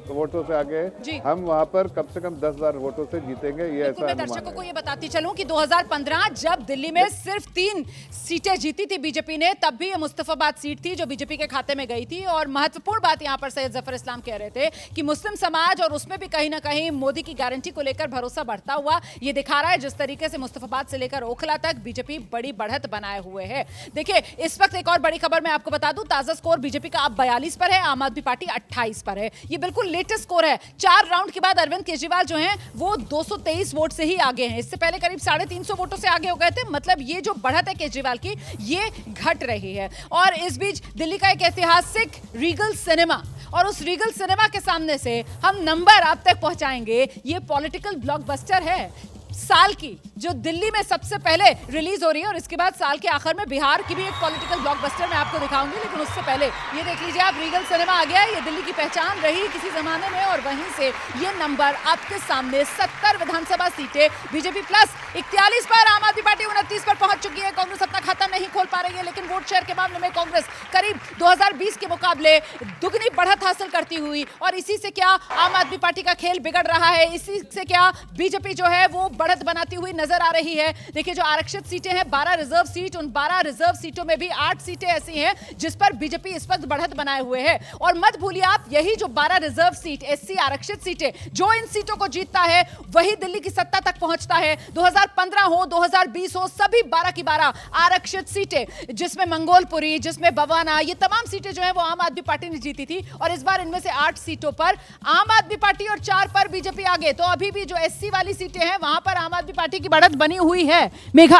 वोटों से आगे है। हम वहाँ पर कम से कम 10,000 वोटों से जीतेंगे, ये ऐसा मैं दर्शकों को ये बताती चलूं कि 2015 जब दिल्ली में सिर्फ 3 सीटें जीती थी बीजेपी ने, तब भी ये मुस्तफाबाद सीट थी जो बीजेपी के खाते में गई थी। और महत्वपूर्ण बात यहाँ पर सैयद जफर इस्लाम कह रहे थे कि मुस्लिम समाज और उसमें भी कहीं ना कहीं मोदी की गारंटी को लेकर भरोसा बढ़ता हुआ ये दिखा रहा है, जिस तरीके से मुस्तफाबाद से लेकर ओखला तक बीजेपी बड़ी बढ़त बनाए हुए है। देखिए, इस वक्त एक और बड़ी खबर मैं आपको बता दूं, ताजा स्कोर बीजेपी का अब 42 पर है, आम आदमी पार्टी 28 पर है। ये बिल्कुल लेटेस्ट स्कोर है। 4 राउंड के बाद अरविंद केजरीवाल जो हैं वो 223 वोट से ही आगे हैं। इससे पहले करीब 350 वोटों से आगे हो गए थे। मतलब ये जो बढ़त है केजरीवाल की, ये घट रही है। और इस बीच दिल्ली का एक ऐतिहासिक रीगल सिनेमा, और उस रीगल सिनेमा के सामने से हम नंबर आप तक पहुंचाएंगे। ये पॉलिटिकल ब्लॉकबस्टर है साल की, जो दिल्ली में सबसे पहले रिलीज हो रही है, और इसके बाद साल के आखिर में बिहार की भी एक पॉलिटिकल ब्लॉकबस्टर मैं आपको दिखाऊंगी। लेकिन उससे पहले ये देख लीजिए आप, रीगल सिनेमा आ गया है। ये दिल्ली की पहचान रही किसी जमाने में, और वहीं से ये नंबर आपके सामने 70 विधानसभा सीटें बीजेपी प्लस 41 पर, आम आदमी पार्टी 29 पर पहुंच चुकी है। कांग्रेस अपना खाता नहीं खोल पा रही है, लेकिन वोट शेयर के मामले में कांग्रेस करीब 2020 के मुकाबले दुगनी बढ़त हासिल करती हुई, और इसी से क्या आम आदमी पार्टी का खेल बिगड़ रहा है, इसी से क्या बीजेपी जो है वो बढ़त बनाती हुई नजर आ रही है। देखिए, जो आरक्षित सीटें हैं 12 रिजर्व सीट, उन 12 रिजर्व सीटों में भी 8 सीटें ऐसी हैं जिस पर बीजेपी इस वक्त बढ़त बनाए हुए है। और मत भूलिए आप, यही जो 12 रिजर्व सीट एससी आरक्षित सीटें, जो इन सीटों को जीतता है वही दिल्ली की सत्ता तक पहुंचता है। 2015 हो, 2020 हो, सभी 12 की 12 आरक्षित सीटें, जिसमें मंगोलपुरी, जिसमें बवाना, ये तमाम सीटें जो है वो आम आदमी पार्टी ने जीती थी। और इस बार इनमें से 8 सीटों पर आम आदमी पार्टी और 4 पर बीजेपी आगे। तो अभी भी जो एससी वाली सीटें हैं वहां पर आम आदमी पार्टी की बढ़त बनी हुई है। मेघा,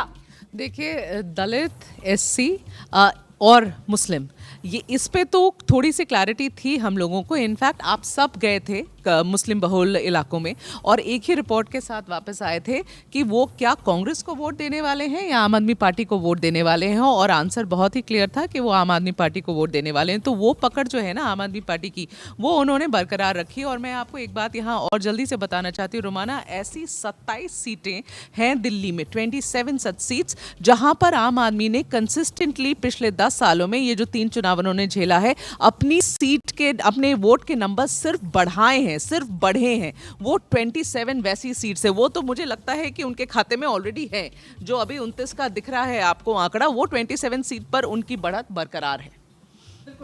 देखिए, दलित, एससी और मुस्लिम ये इस पे तो थोड़ी सी क्लैरिटी थी हम लोगों को। इनफैक्ट आप सब गए थे मुस्लिम बहुल इलाकों में और एक ही रिपोर्ट के साथ वापस आए थे कि वो क्या कांग्रेस को वोट देने वाले हैं या आम आदमी पार्टी को वोट देने वाले हैं, और आंसर बहुत ही क्लियर था कि वो आम आदमी पार्टी को वोट देने वाले हैं। तो वो पकड़ जो है ना आम आदमी पार्टी की, वो उन्होंने बरकरार रखी। और मैं आपको एक बात यहाँ और जल्दी से बताना चाहती हूँ रोमाना, ऐसी 27 सीटें हैं दिल्ली में, 27 सच सीट्स, जहाँ पर आम आदमी ने कंसिस्टेंटली पिछले 10 सालों में ये जो 3 चुनाव उन्होंने झेला है, अपनी सीट के अपने वोट के नंबर सिर्फ बढ़ाए हैं, सिर्फ बढ़े हैं। वो 27 वैसी सीट्स है, वो तो मुझे लगता है कि उनके खाते में ऑलरेडी है। जो अभी 29 का दिख रहा है आपको आंकड़ा, वो 27 सीट पर उनकी बढ़त बरकरार है।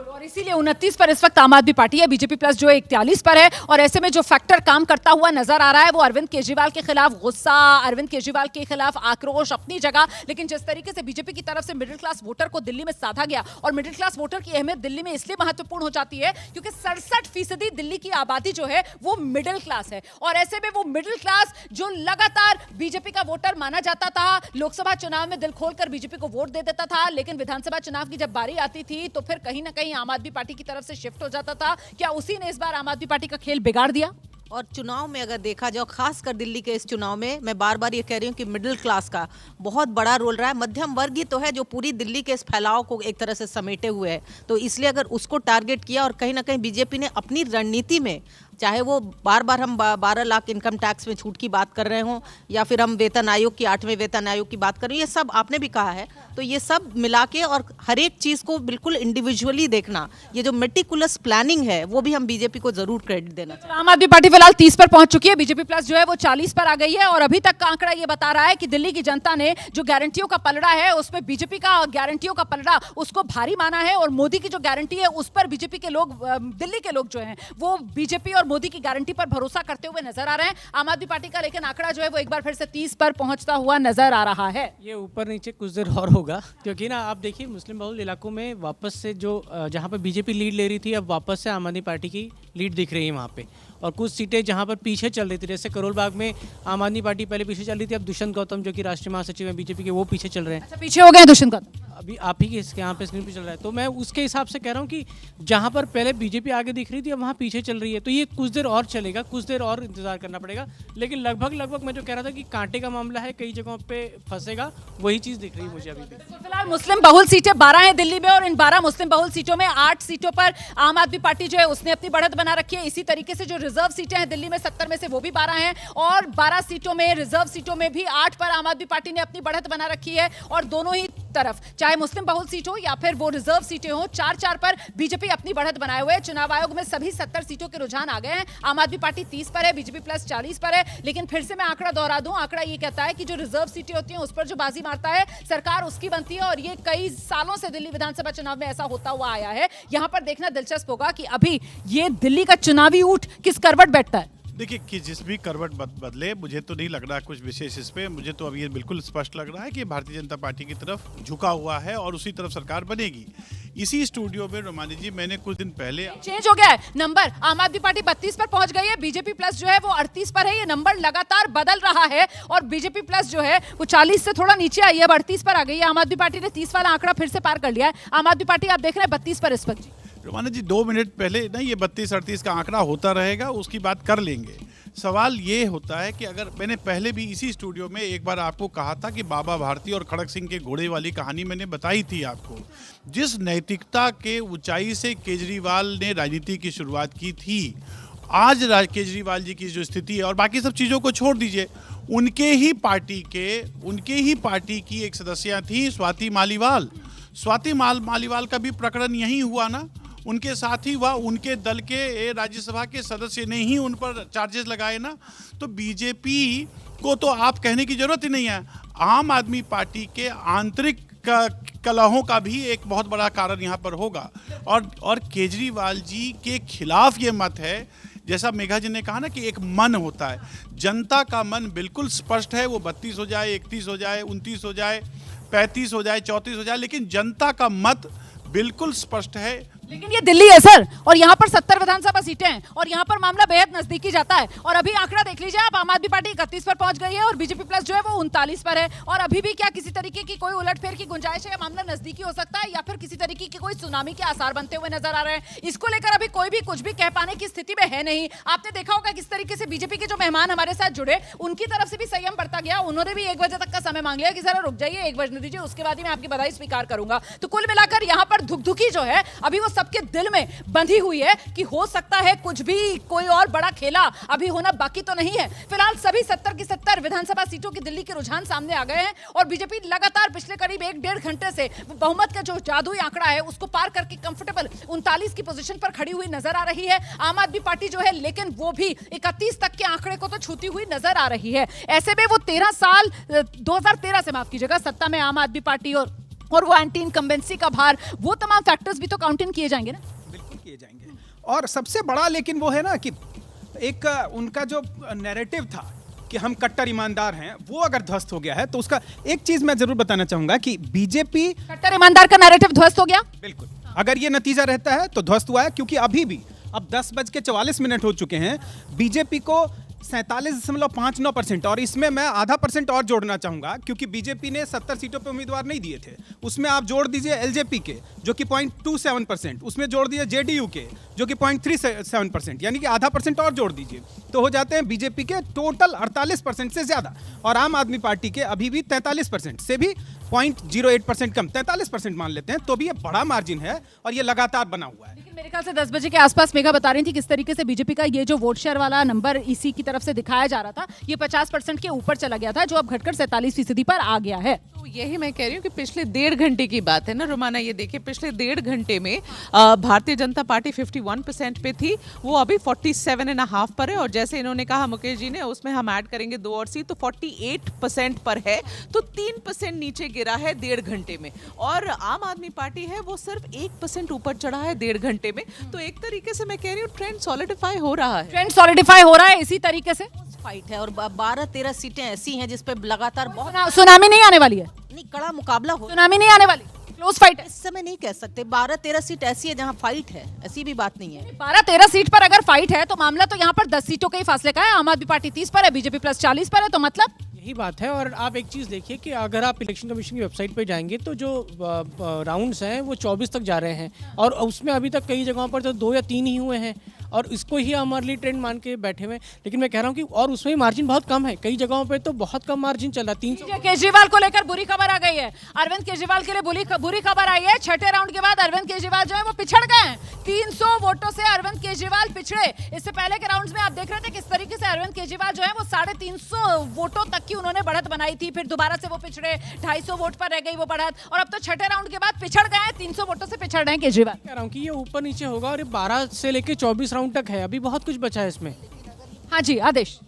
और इसीलिए 29 पर इस वक्त आम आदमी पार्टी है, बीजेपी प्लस जो 41 पर है। और ऐसे में जो फैक्टर काम करता हुआ नजर आ रहा है वो अरविंद केजरीवाल के खिलाफ गुस्सा, अरविंद केजरीवाल के खिलाफ आक्रोश अपनी जगह, लेकिन जिस तरीके से बीजेपी की तरफ से मिडिल क्लास वोटर को दिल्ली में साधा गया, और मिडिल क्लास वोटर की अहमियत दिल्ली में इसलिए महत्वपूर्ण हो जाती है क्योंकि 67% दिल्ली की आबादी जो है वो मिडिल क्लास है। और ऐसे में वो मिडिल क्लास जो लगातार बीजेपी का वोटर माना जाता था, लोकसभा चुनाव में दिल खोलकर बीजेपी को वोट दे देता था, लेकिन विधानसभा चुनाव की जब बारी आती थी तो फिर कहीं ना कहीं आम आदमी पार्टी की तरफ से शिफ्ट हो जाता था। क्या उसी ने इस बार आम आदमी पार्टी का खेल बिगाड़ दिया? और चुनाव में अगर देखा जाए, खासकर दिल्ली के इस चुनाव में, मैं बार बार ये कह रही हूँ कि मिडिल क्लास का बहुत बड़ा रोल रहा है। मध्यम वर्ग ही तो है जो पूरी दिल्ली के इस फैलाव को एक तरह से समेटे हुए है। तो इसलिए अगर उसको टारगेट किया, और कहीं ना कहीं बीजेपी ने अपनी रणनीति में, चाहे वो बार बार हम 12 लाख इनकम टैक्स में छूट की बात कर रहे हों, या फिर हम वेतन आयोग की 8वें वेतन आयोग की बात कर रहे हैं, ये सब आपने भी कहा है, तो ये सब मिला के और हर एक चीज़ को बिल्कुल इंडिविजुअली देखना, ये जो मेटिकुलस प्लानिंग है वो भी हम बीजेपी को जरूर क्रेडिट देना चाहिए। आम आदमी पार्टी फिलहाल 30 पर पहुंच चुकी है, बीजेपी प्लस जो है वो 40 पर आ गई है। और अभी तक का आंकड़ा ये बता रहा है कि दिल्ली की जनता ने जो गारंटियों का पलड़ा है उसमें बीजेपी का गारंटियों का पलड़ा उसको भारी माना है, और मोदी की जो गारंटी है उस पर बीजेपी के लोग, दिल्ली के लोग जो हैं वो बीजेपी और मोदी की गारंटी पर भरोसा करते हुए नजर आ रहे हैं। आम आदमी पार्टी का लेकिन आंकड़ा जो है वो एक बार फिर से 30 पर पहुंचता हुआ नजर आ रहा है। ये ऊपर नीचे कुछ देर और होगा, क्योंकि ना आप देखिए मुस्लिम बहुल इलाकों में वापस से जो जहां पर बीजेपी लीड ले रही थी, अब वापस से आम आदमी पार्टी की लीड दिख रही है वहां पे। और कुछ सीटें जहां पर पीछे चल रही थी, जैसे करोल बाग में आम आदमी पार्टी पहले पीछे चल रही थी, अब दुष्यंत गौतम जो कि राष्ट्रीय महासचिव हैं बीजेपी के, वो पीछे चल रहे हैं। अच्छा, पीछे हो गए दुष्यंत गौतम? अभी आप ही के इसके यहाँ पे स्क्रीन पे चल रहा है, तो मैं उसके हिसाब से कह रहा हूँ कि जहाँ पर पहले बीजेपी आगे दिख रही थी अब वहाँ पीछे चल रही है। तो ये कुछ देर और चलेगा, कुछ देर और इंतजार करना पड़ेगा, लेकिन लगभग मैं जो कह रहा था कि कांटे का मामला है, कई जगहों पे फंसेगा, वही चीज़ दिख रही है मुझे अभी भी। फिलहाल मुस्लिम बहुल सीटें 12 हैं दिल्ली में, और इन 12 मुस्लिम बहुल सीटों में 8 सीटों पर आम आदमी पार्टी जो है उसने अपनी बढ़त बना रखी है। इसी तरीके से जो रिजर्व सीटें हैं दिल्ली में 70 में से वो भी 12 हैं, और 12 सीटों में, रिजर्व सीटों में भी 8 पर आम आदमी पार्टी ने अपनी बढ़त बना रखी है। और दोनों ही तरफ, चाहे मुस्लिम बहुल सीट हो या फिर वो रिजर्व सीटें हो, 4-4 पर बीजेपी अपनी बढ़त बनाए हुए है। चुनाव आयोग में सभी 70 सीटों के रुझान आ गए हैं। आम आदमी पार्टी 30 पर है, बीजेपी प्लस 40 पर है। लेकिन फिर से मैं आंकड़ा दोहरा दूं, आंकड़ा ये कहता है कि जो रिजर्व सीटें होती हैं उस पर जो बाजी मारता है सरकार उसकी बनती है, और ये कई सालों से दिल्ली विधानसभा चुनाव में ऐसा होता हुआ आया है। यहां पर देखना दिलचस्प होगा कि अभी ये दिल्ली का चुनावी ऊंट किस करवट बैठता है। देखिए कि जिस भी करवट बदले, मुझे तो नहीं लग रहा कुछ विशेष इस पे। मुझे तो अब ये बिल्कुल स्पष्ट लग रहा है कि भारतीय जनता पार्टी की तरफ झुका हुआ है और उसी तरफ सरकार बनेगी। इसी स्टूडियो में रोमानी जी, मैंने कुछ दिन पहले चेंज हो गया है नंबर, आम आदमी पार्टी 32 पर पहुंच गई है, बीजेपी प्लस जो है वो 38 पर है। ये नंबर लगातार बदल रहा है, और बीजेपी प्लस जो है वो 40 से थोड़ा नीचे आई है, अब 38 पर आ गई है। आम आदमी पार्टी ने 30 वाला आंकड़ा फिर से पार कर लिया है। आम आदमी पार्टी आप देख रहे हैं 32 पर इस वक्त। रोमाना जी 2 मिनट पहले ना ये 32-38 का आंकड़ा होता रहेगा, उसकी बात कर लेंगे। सवाल ये होता है कि अगर मैंने पहले भी इसी स्टूडियो में एक बार आपको कहा था कि बाबा भारती और खड़ग सिंह के घोड़े वाली कहानी मैंने बताई थी आपको, जिस नैतिकता के ऊंचाई से केजरीवाल ने राजनीति की शुरुआत की थी, आज केजरीवाल जी की जो स्थिति है, और बाकी सब चीज़ों को छोड़ दीजिए, उनके ही पार्टी की एक सदस्य थी स्वाति मालीवाल। स्वाति मालीवाल का भी प्रकरण यही हुआ ना, उनके साथ ही हुआ, उनके दल के राज्यसभा के सदस्य ने ही उन पर चार्जेस लगाए ना। तो बीजेपी को तो आप कहने की जरूरत ही नहीं है, आम आदमी पार्टी के आंतरिक कलहों का भी एक बहुत बड़ा कारण यहाँ पर होगा। और केजरीवाल जी के खिलाफ ये मत है, जैसा मेघा जी ने कहा ना कि एक मन होता है, जनता का मन बिल्कुल स्पष्ट है, वो 32 हो जाए, 31 हो जाए, 29 हो जाए, 35 हो जाए, 34 हो जाए, लेकिन जनता का मत बिल्कुल स्पष्ट है। लेकिन ये दिल्ली है सर, और यहाँ पर 70 विधानसभा सीटें हैं और यहाँ पर मामला बेहद नजदीकी जाता है। और अभी आंकड़ा देख लीजिए आप, आम आदमी पार्टी 31 पर पहुंच गई है और बीजेपी प्लस जो है वो 39 पर है। और अभी भी क्या किसी तरीके की कोई उलटफेर की गुंजाइश है? या मामला नजदीकी हो सकता है या फिर किसी तरीके की कोई सुनामी के आसार बनते हुए नजर आ रहे हैं? इसको लेकर अभी कोई भी कुछ भी कह पाने की स्थिति में है नहीं। आपने देखा होगा किस तरीके से बीजेपी के जो मेहमान हमारे साथ जुड़े, उनकी तरफ से भी संयम बढ़ता गया। उन्होंने भी 1 बजे तक का समय मांग लिया कि जरा रुक जाइए, 1 बजने दीजिए, उसके बाद ही मैं आपकी बधाई स्वीकार करूंगा। तो कुल मिलाकर यहाँ पर धुकधुकी जो है अभी वो सबके दिल में बंधी हुई है कि हो सकता है कुछ भी कोई और बड़ा खेला अभी होना बाकी तो नहीं है। फिलहाल सभी 70 की 70 विधानसभा सीटों की दिल्ली के रुझान सामने आ गए हैं और बीजेपी लगातार पिछले करीब 1-1.5 घंटे से बहुमत का जो जादुई आंकड़ा है उसको पार करके कंफर्टेबल 39 की पोजीशन पर खड़ी हुई नजर आ रही है। आम आदमी पार्टी जो है लेकिन वो भी 31 तक के आंकड़े को तो छूती हुई नजर आ रही है। ऐसे में वो 13 साल 2013 से माफ कीजिएगा सत्ता में आम आदमी पार्टी और वो एंटी इनकम्बेंसी का भार, वो तमाम फैक्टर्स भी तो काउंट इन किए जाएंगे ना। बिल्कुल किए जाएंगे। और सबसे बड़ा लेकिन वो है ना कि एक उनका जो नैरेटिव था कि हम कट्टर ईमानदार हैं, वो अगर ध्वस्त हो गया है तो उसका एक चीज मैं जरूर बताना चाहूंगा कि बीजेपी कट्टर ईमानदार का नैरेटिव ध्वस्त हो गया। बिल्कुल, अगर ये नतीजा रहता है तो ध्वस्त हुआ है, क्योंकि अभी भी अब 10:44 हो चुके हैं, बीजेपी को 47.59%, और इसमें मैं आधा % और जोड़ना चाहूंगा क्योंकि बीजेपी ने 70 सीटों पे उम्मीदवार नहीं दिए थे। उसमें आप जोड़ दीजिए एलजेपी के जो कि 0.27%, उसमें जोड़ दीजिए जेडीयू के जो कि 0.37%, यानी कि आधा % और जोड़ दीजिए तो हो जाते हैं बीजेपी के टोटल 48% से ज्यादा, और आम आदमी पार्टी के अभी भी 43% से भी 0.08% कम, 43% मान लेते हैं, तो भी ये बड़ा मार्जिन है और ये लगातार बना हुआ है। मेरे ख्याल से 10 बजे के आसपास मेघा बता रही थी किस तरीके से बीजेपी का ये जो वोट शेयर वाला नंबर ईसी की तरफ से दिखाया जा रहा था, ये 50% के ऊपर चला गया था, जो अब घटकर 47% पर आ गया है। तो यही मैं कह रही हूँ कि पिछले 1.5 घंटे की बात है ना रोमाना, ये देखिए पिछले 1.5 घंटे में भारतीय जनता पार्टी 51% पे थी, वो अभी 47.5 पर है, और जैसे इन्होंने कहा मुकेश जी ने, उसमें हम ऐड करेंगे 2 और सीट तो 48% पर है, तो 3% नीचे गिरा है 1.5 घंटे में। और आम आदमी पार्टी है वो सिर्फ 1% ऊपर चढ़ा है 1.5 घंटे में। तो एक तरीके से मैं कह रही हूँ ट्रेंड सॉलिडिफाई हो रहा है, ट्रेंड सॉलिडिफाई हो रहा है इसी तरीके से। फाइट है और 12-13 सीटें ऐसी हैं जिस पे लगातार बहुत सुनामी नहीं आने वाली है, नहीं कड़ा मुकाबला हो, सुनामी नहीं आने वाली, क्लोज फाइट है। इस समय नहीं कह सकते, 12-13 सीट ऐसी है जहां फाइट है, ऐसी भी बात नहीं है। 12-13 सीट पर अगर फाइट है तो मामला तो यहाँ पर 10 सीटों के ही फासले का है। आम आदमी पार्टी 30 पर है, बीजेपी प्लस 40 पर है, तो मतलब यही बात है। और आप एक चीज़ देखिए कि अगर आप इलेक्शन कमीशन की वेबसाइट पे जाएंगे तो जो राउंड्स हैं वो 24 तक जा रहे हैं, और उसमें अभी तक कई जगहों पर तो 2 या 3 ही हुए हैं, और इसको ही हम अर्ली ट्रेंड मान के बैठे हुए। लेकिन मैं कह रहा हूँ कि और उसमें भी मार्जिन बहुत कम है, कई जगहों पे तो बहुत कम मार्जिन चल रहा है। 300 केजरीवाल को लेकर बुरी खबर आ गई है, अरविंद केजरीवाल के लिए बुरी खबर आई है। छठे राउंड के बाद अरविंद केजरीवाल जो है वो पिछड़ गए हैं, 300 वोटों से अरविंद केजरीवाल पिछड़े। इससे पहले के राउंड्स में आप देख रहे थे किस तरीके से अरविंद केजरीवाल जो है वो 350 वोटों तक की उन्होंने बढ़त बनाई थी, फिर दोबारा से वो पिछड़े, 250 वोट पर रह गई वो बढ़त, और अब तो छठे राउंड के बाद पिछड़ गए हैं, 300 वोटों से पिछड़ रहे हैं केजरीवाल। कह रहा हूँ कि ये ऊपर नीचे होगा, और ये 12 से लेकर 24 राउंड तक है, अभी बहुत कुछ बचा है इसमें। हाँ जी आदेश।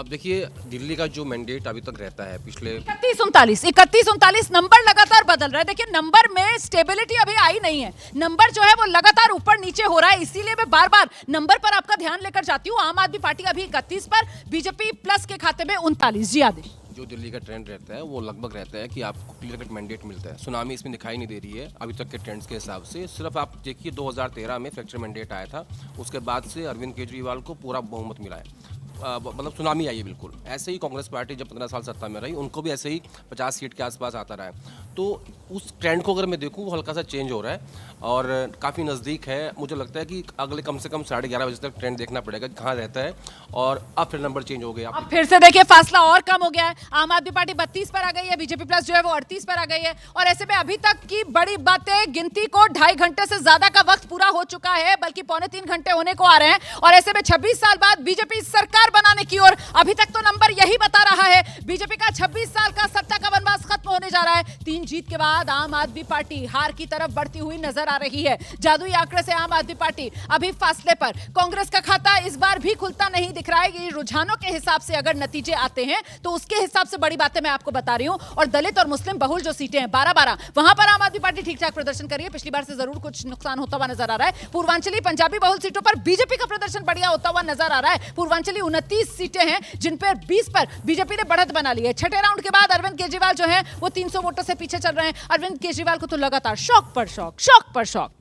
देखिए दिल्ली का जो मैंडेट अभी तक रहता है पिछले 31-39 नंबर लगातार बदल रहा है। देखिए नंबर में स्टेबिलिटी अभी आई नहीं है, नंबर जो है वो लगातार ऊपर नीचे हो रहा है, इसीलिए मैं बार बार नंबर पर आपका ध्यान लेकर जाती हूँ। आम आदमी पार्टी अभी 31 पर, बीजेपी प्लस के खाते में 39। जी आदेश। जो दिल्ली का ट्रेंड रहता है वो लगभग रहता है कि आपको क्लियर कट मैंडेट मिलता है, सुनामी इसमें दिखाई नहीं दे रही है अभी तक के ट्रेंड्स के हिसाब से। सिर्फ आप देखिए 2013 में फ्रैक्चर मैंडेट आया था, उसके बाद से अरविंद केजरीवाल को पूरा बहुमत मिला है, मतलब सुनामी आई है बिल्कुल। ऐसे ही कांग्रेस पार्टी जब 15 साल सत्ता में रही, उनको भी ऐसे ही 50 सीट के आसपास आता रहा है। तो उस ट्रेंड को अगर मैं देखूँ वो हल्का सा चेंज हो रहा है और काफ़ी नज़दीक है। मुझे लगता है कि अगले कम से कम 11:30 बजे तक ट्रेंड देखना पड़ेगा कहाँ रहता है, और अब फिर नंबर चेंज हो गया। अब फिर से देखिए फासला और कम हो गया है, आम आदमी पार्टी 32 पर आ गई है, बीजेपी प्लस जो है वो 38 पर आ गई है, और ऐसे में अभी तक की बड़ी बातें गिनती को 2.5 घंटे से ज्यादा का वक्त पूरा हो चुका है, बल्कि 2.25 घंटे होने को आ रहे हैं, और ऐसे में 26 साल बाद बीजेपी सरकार बनाने की ओर, अभी तक तो नंबर यही बता रहा है, बीजेपी का 26 साल का सत्ता का वनवास खत्म होने जा रहा है। 3 जीत के बाद आम आदमी पार्टी हार की तरफ बढ़ती हुई नजर आ रही है। जादुई आंकड़े से आम आदमी पार्टी अभी फासले पर। कांग्रेस का खाता इस बार भी खुलता नहीं दिख रहा है। ये रुझानों के हिसाब से अगर नतीजे आते हैं तो उसके हिसाब से बड़ी बातें मैं आपको बता रही हूं। और दलित और मुस्लिम बहुल जो सीटें हैं 12-12, वहां पर आम आदमी पार्टी ठीक ठाक प्रदर्शन कर रही है, पिछली बार से जरूर कुछ नुकसान होता हुआ नजर आ रहा है। पूर्वांचली पंजाबी बहुल सीटों पर बीजेपी का प्रदर्शन बढ़िया होता हुआ नजर आ रहा है। पूर्वांचली 29 सीटें हैं जिन पर 20 पर बीजेपी ने बढ़त बना ली है। छठे राउंड के बाद अरविंद केजरीवाल जो है वो 300 वोटों से पीछे चल रहे हैं। अरविंद केजरीवाल को तो लगातार शौक पर शौक, शौक पर शौक।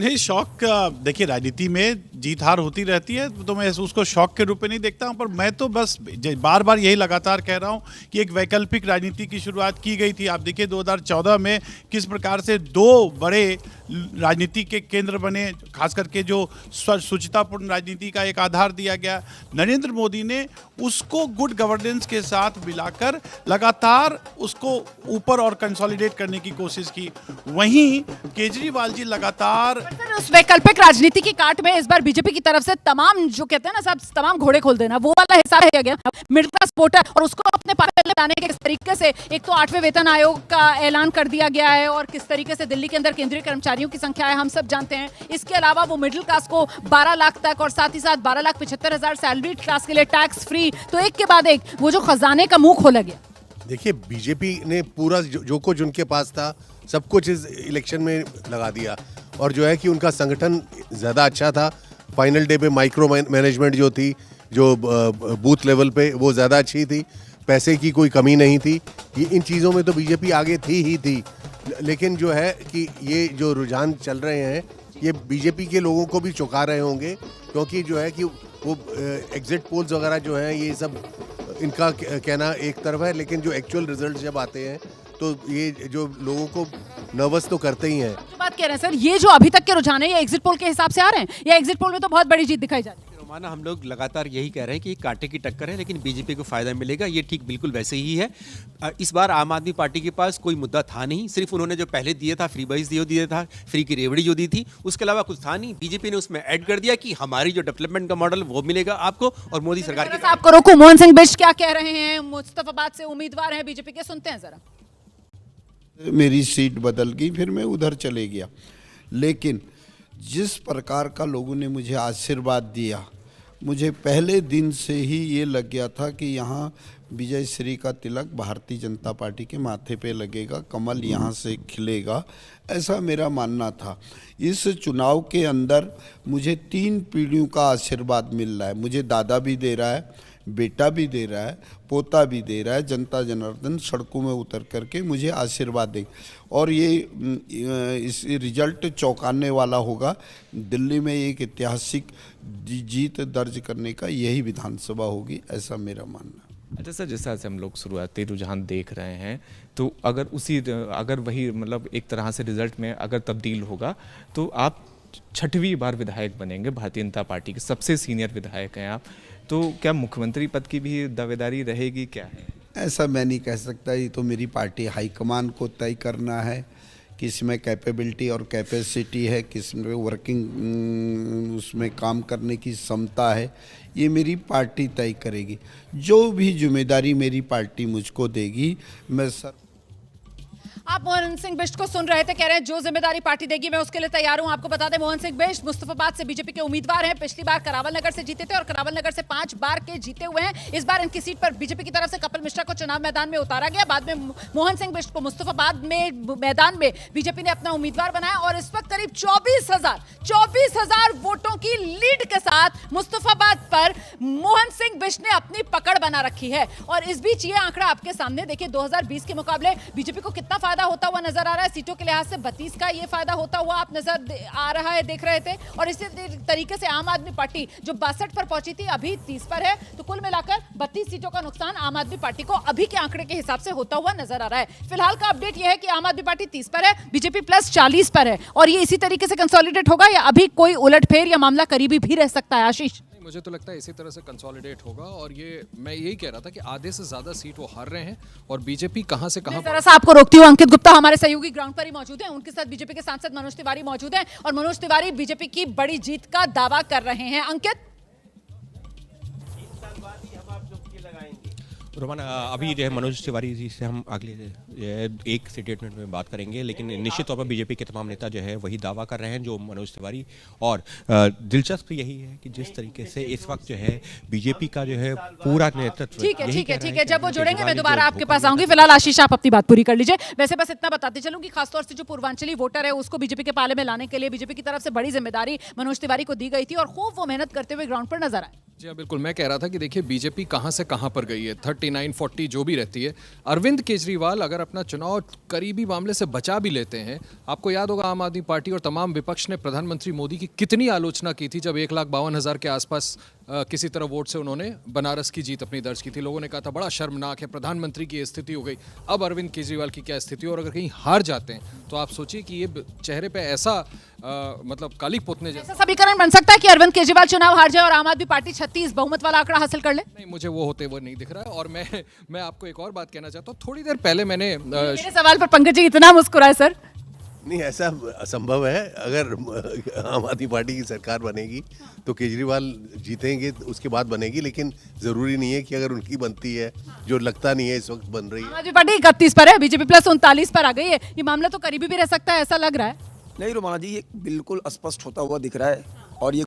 नहीं, शौक देखिए, राजनीति में जीत हार होती रहती है, तो मैं उसको शौक के रूप में नहीं देखता हूं। पर मैं तो बस बार बार यही लगातार कह रहा हूं कि एक वैकल्पिक राजनीति की शुरुआत की गई थी। आप देखिए 2014 में किस प्रकार से दो बड़े राजनीति के केंद्र बने, खास करके जो शुचितापूर्ण राजनीति का एक आधार दिया गया। नरेंद्र मोदी ने उसको गुड गवर्नेंस के साथ मिलाकर लगातार उसको ऊपर और कंसोलिडेट करने की कोशिश की। वहीं केजरीवाल जी लगातार उस वैकल्पिक राजनीति की काट में इस बार बीजेपी की तरफ से तमाम जो कहते हैं ना सब तमाम घोड़े खोल देना, वो वाला हिसाब किया गया मिडिल क्लास वोटर, और उसको अपने पाले में लाने के किस तरीके से एक तो 8वें वेतन आयोग का ऐलान कर दिया गया है, और किस तरीके से दिल्ली के अंदर केंद्रीय कर्मचारियों की संख्या है हम सब जानते हैं। इसके अलावा वो मिडिल क्लास को 12 लाख तक और साथ ही साथ 12,75,000 सैलरी क्लास के लिए टैक्स फ्री, तो एक के बाद एक वो जो खजाने का मुंह खोला गया। देखिए, बीजेपी ने पूरा जो कुछ उनके पास था सब कुछ इस इलेक्शन में लगा दिया, और जो है कि उनका संगठन ज़्यादा अच्छा था। फाइनल डे पे माइक्रो मैनेजमेंट जो थी, जो बूथ लेवल पे, वो ज़्यादा अच्छी थी। पैसे की कोई कमी नहीं थी। ये इन चीज़ों में तो बीजेपी आगे थी ही थी। लेकिन जो है कि ये जो रुझान चल रहे हैं, ये बीजेपी के लोगों को भी चौंका रहे होंगे, क्योंकि जो है कि वो एग्जिट पोल्स वगैरह जो हैं, ये सब इनका कहना एक तरफ है, लेकिन जो एक्चुअल रिजल्ट जब आते हैं तो ये जो लोगों को नर्वस तो करते ही हैं। बात कह रहे हैं सर, ये जो अभी तक के रुझान है ये एग्जिट पोल के हिसाब से आ रहे हैं, या एग्जिट पोल में तो बहुत बड़ी जीत दिखाई जा रही है? रोमाना, हम लोग लगातार यही कह रहे हैं कि कांटे की टक्कर है, लेकिन बीजेपी को फायदा मिलेगा, ये ठीक बिल्कुल वैसे ही है। इस बार आम आदमी पार्टी के पास कोई मुद्दा था नहीं, सिर्फ उन्होंने जो पहले दिया था फ्री बस दिया था, फ्री की रेवड़ी जो दी थी, उसके अलावा कुछ था नहीं। बीजेपी ने उसमें ऐड कर दिया कि हमारी जो डेवलपमेंट का मॉडल वो मिलेगा आपको, और मोदी सरकार के आपको रोकू, मोहन सिंह बिष्ट क्या कह रहे हैं, मुस्तफाबाद से उम्मीदवार हैं बीजेपी के, सुनते हैं जरा। मेरी सीट बदल गई, फिर मैं उधर चले गया, लेकिन जिस प्रकार का लोगों ने मुझे आशीर्वाद दिया, मुझे पहले दिन से ही ये लग गया था कि यहाँ विजय श्री का तिलक भारतीय जनता पार्टी के माथे पे लगेगा, कमल यहाँ से खिलेगा, ऐसा मेरा मानना था। इस चुनाव के अंदर मुझे 3 पीढ़ियों का आशीर्वाद मिल रहा है। मुझे दादा भी दे रहा है, बेटा भी दे रहा है, पोता भी दे रहा है। जनता जनार्दन सड़कों में उतर करके मुझे आशीर्वाद दे, और ये इस रिजल्ट चौंकाने वाला होगा। दिल्ली में एक ऐतिहासिक जीत दर्ज करने का यही विधानसभा होगी, ऐसा मेरा मानना। अच्छा सर, जिस तरह से हम लोग शुरुआती रुझान देख रहे हैं, तो अगर वही मतलब एक तरह से रिजल्ट में अगर तब्दील होगा, तो आप 6वीं बार विधायक बनेंगे, भारतीय जनता पार्टी के सबसे सीनियर विधायक हैं आप, तो क्या मुख्यमंत्री पद की भी दावेदारी रहेगी, क्या है? ऐसा मैं नहीं कह सकता, ये तो मेरी पार्टी हाईकमान को तय करना है, किस में कैपेबिलिटी और कैपेसिटी है, किस में वर्किंग उसमें काम करने की क्षमता है, ये मेरी पार्टी तय करेगी। जो भी जिम्मेदारी मेरी पार्टी मुझको देगी, मैं सर। आप मोहन सिंह बिष्ट को सुन रहे थे, कह रहे हैं जो जिम्मेदारी पार्टी देगी मैं उसके लिए तैयार हूं। आपको बता दें मोहन सिंह बिष्ट मुस्तफाबाद से बीजेपी के उम्मीदवार हैं। पिछली बार करावल नगर से जीते थे और करावल नगर से 5 बार के जीते हुए हैं। इस बार इनकी सीट पर बीजेपी की तरफ से कपिल मिश्रा को चुनाव मैदान में उतारा गया। बाद में मोहन सिंह बिष्ट को मुस्तफाबाद में मैदान में बीजेपी ने अपना उम्मीदवार बनाया, और इस वक्त करीब 24,000 वोटों की लीड के साथ मुस्तफाबाद पर मोहन सिंह बिष्ट ने अपनी पकड़ बना रखी है। और इस बीच ये आंकड़ा आपके सामने देखिए, 2020 के मुकाबले बीजेपी को कितना फायदा होता हुआ नजर आ रहा है। सीटों के लिहाज से 32 का ये फायदा होता हुआ आप नजर आ रहा है, देख रहे थे। और इसी तरीके से आम आदमी पार्टी जो 62 पर पहुंची थी, अभी 30 पर है, तो कुल मिलाकर 32 सीटों का नुकसान आम आदमी पार्टी को अभी के आंकड़े के हिसाब से होता हुआ नजर आ रहा है। फिलहाल का अपडेट यह है कि आम आदमी पार्टी 30 पर है, बीजेपी प्लस 40 पर है, और ये इसी तरीके से कंसोलिडेट होगा, या अभी कोई उलटफेर या मामला करीबी भी रह सकता है? आशीष, मुझे तो लगता है इसी तरह से कंसोलिडेट होगा, और ये मैं यही कह रहा था कि आधे से ज्यादा सीट वो हार रहे हैं, और बीजेपी कहां से कहां। जरा सा आपको रोकती हूँ, अंकित गुप्ता हमारे सहयोगी ग्राउंड पर ही मौजूद हैं, उनके साथ बीजेपी के सांसद मनोज तिवारी मौजूद हैं, और मनोज तिवारी बीजेपी की बड़ी जीत का दावा कर रहे हैं। अंकित, रोमाना, अभी जो है मनोज तिवारी जी से हम अगले एक स्टेटमेंट में बात करेंगे, लेकिन निश्चित तौर पर बीजेपी के तमाम नेता जो है वही दावा कर रहे हैं जो मनोज तिवारी। और दिलचस्प यही है कि जिस तरीके से इस वक्त जो है बीजेपी का जो है पूरा नेतृत्व, ठीक है, जब वो जुड़ेंगे मैं दोबारा आपके पास आऊंगी। फिलहाल आशीष आप अपनी बात पूरी कर लीजिए। वैसे बस इतना बताते चलूं कि खासतौर से जो पूर्वांचली वोटर है उसको बीजेपी के पाले में लाने के लिए बीजेपी की तरफ से बड़ी जिम्मेदारी मनोज तिवारी को दी गई थी, और खूब वो मेहनत करते हुए ग्राउंड पर नजर आए। जी हाँ, बिल्कुल। मैं कह रहा था कि देखिए बीजेपी कहाँ से कहाँ पर गई है, 39-40 जो भी रहती है। अरविंद केजरीवाल अगर अपना चुनाव करीबी मामले से बचा भी लेते हैं, आपको याद होगा आम आदमी पार्टी और तमाम विपक्ष ने प्रधानमंत्री मोदी की कितनी आलोचना की थी जब 1,52,000 के आसपास किसी तरह वोट से उन्होंने बनारस की जीत अपनी दर्ज की थी। लोगों ने कहा था बड़ा शर्मनाक है, प्रधानमंत्री की ये स्थिति हो गई। अब अरविंद केजरीवाल की क्या स्थिति हो, और अगर कहीं हार जाते हैं तो आप सोचिए कि ये चेहरे पे ऐसा मतलब काली पोतने जैसा समीकरण बन सकता है कि अरविंद केजरीवाल चुनाव हार जाए और आम आदमी पार्टी 36 बहुमत वाला आंकड़ा हासिल कर ले। नहीं, मुझे वो होते हुए नहीं दिख रहा है। और मैं आपको एक और बात कहना चाहता हूँ। थोड़ी देर पहले मैंने मेरे सवाल पर पंकज जी इतना मुस्कुराए सर। नहीं, ऐसा असंभव है। अगर आम आदमी पार्टी की सरकार बनेगी तो केजरीवाल जीतेंगे, उसके बाद बनेगी। लेकिन ज़रूरी नहीं है कि अगर उनकी बनती है, जो लगता नहीं है इस वक्त बन रही है। आम आदमी पार्टी 31 पर है, बीजेपी प्लस 39 पर आ गई है। ये मामला तो करीबी भी रह सकता है, ऐसा लग रहा है। नहीं रोमाना जी, ये बिल्कुल स्पष्ट होता हुआ दिख रहा है और ये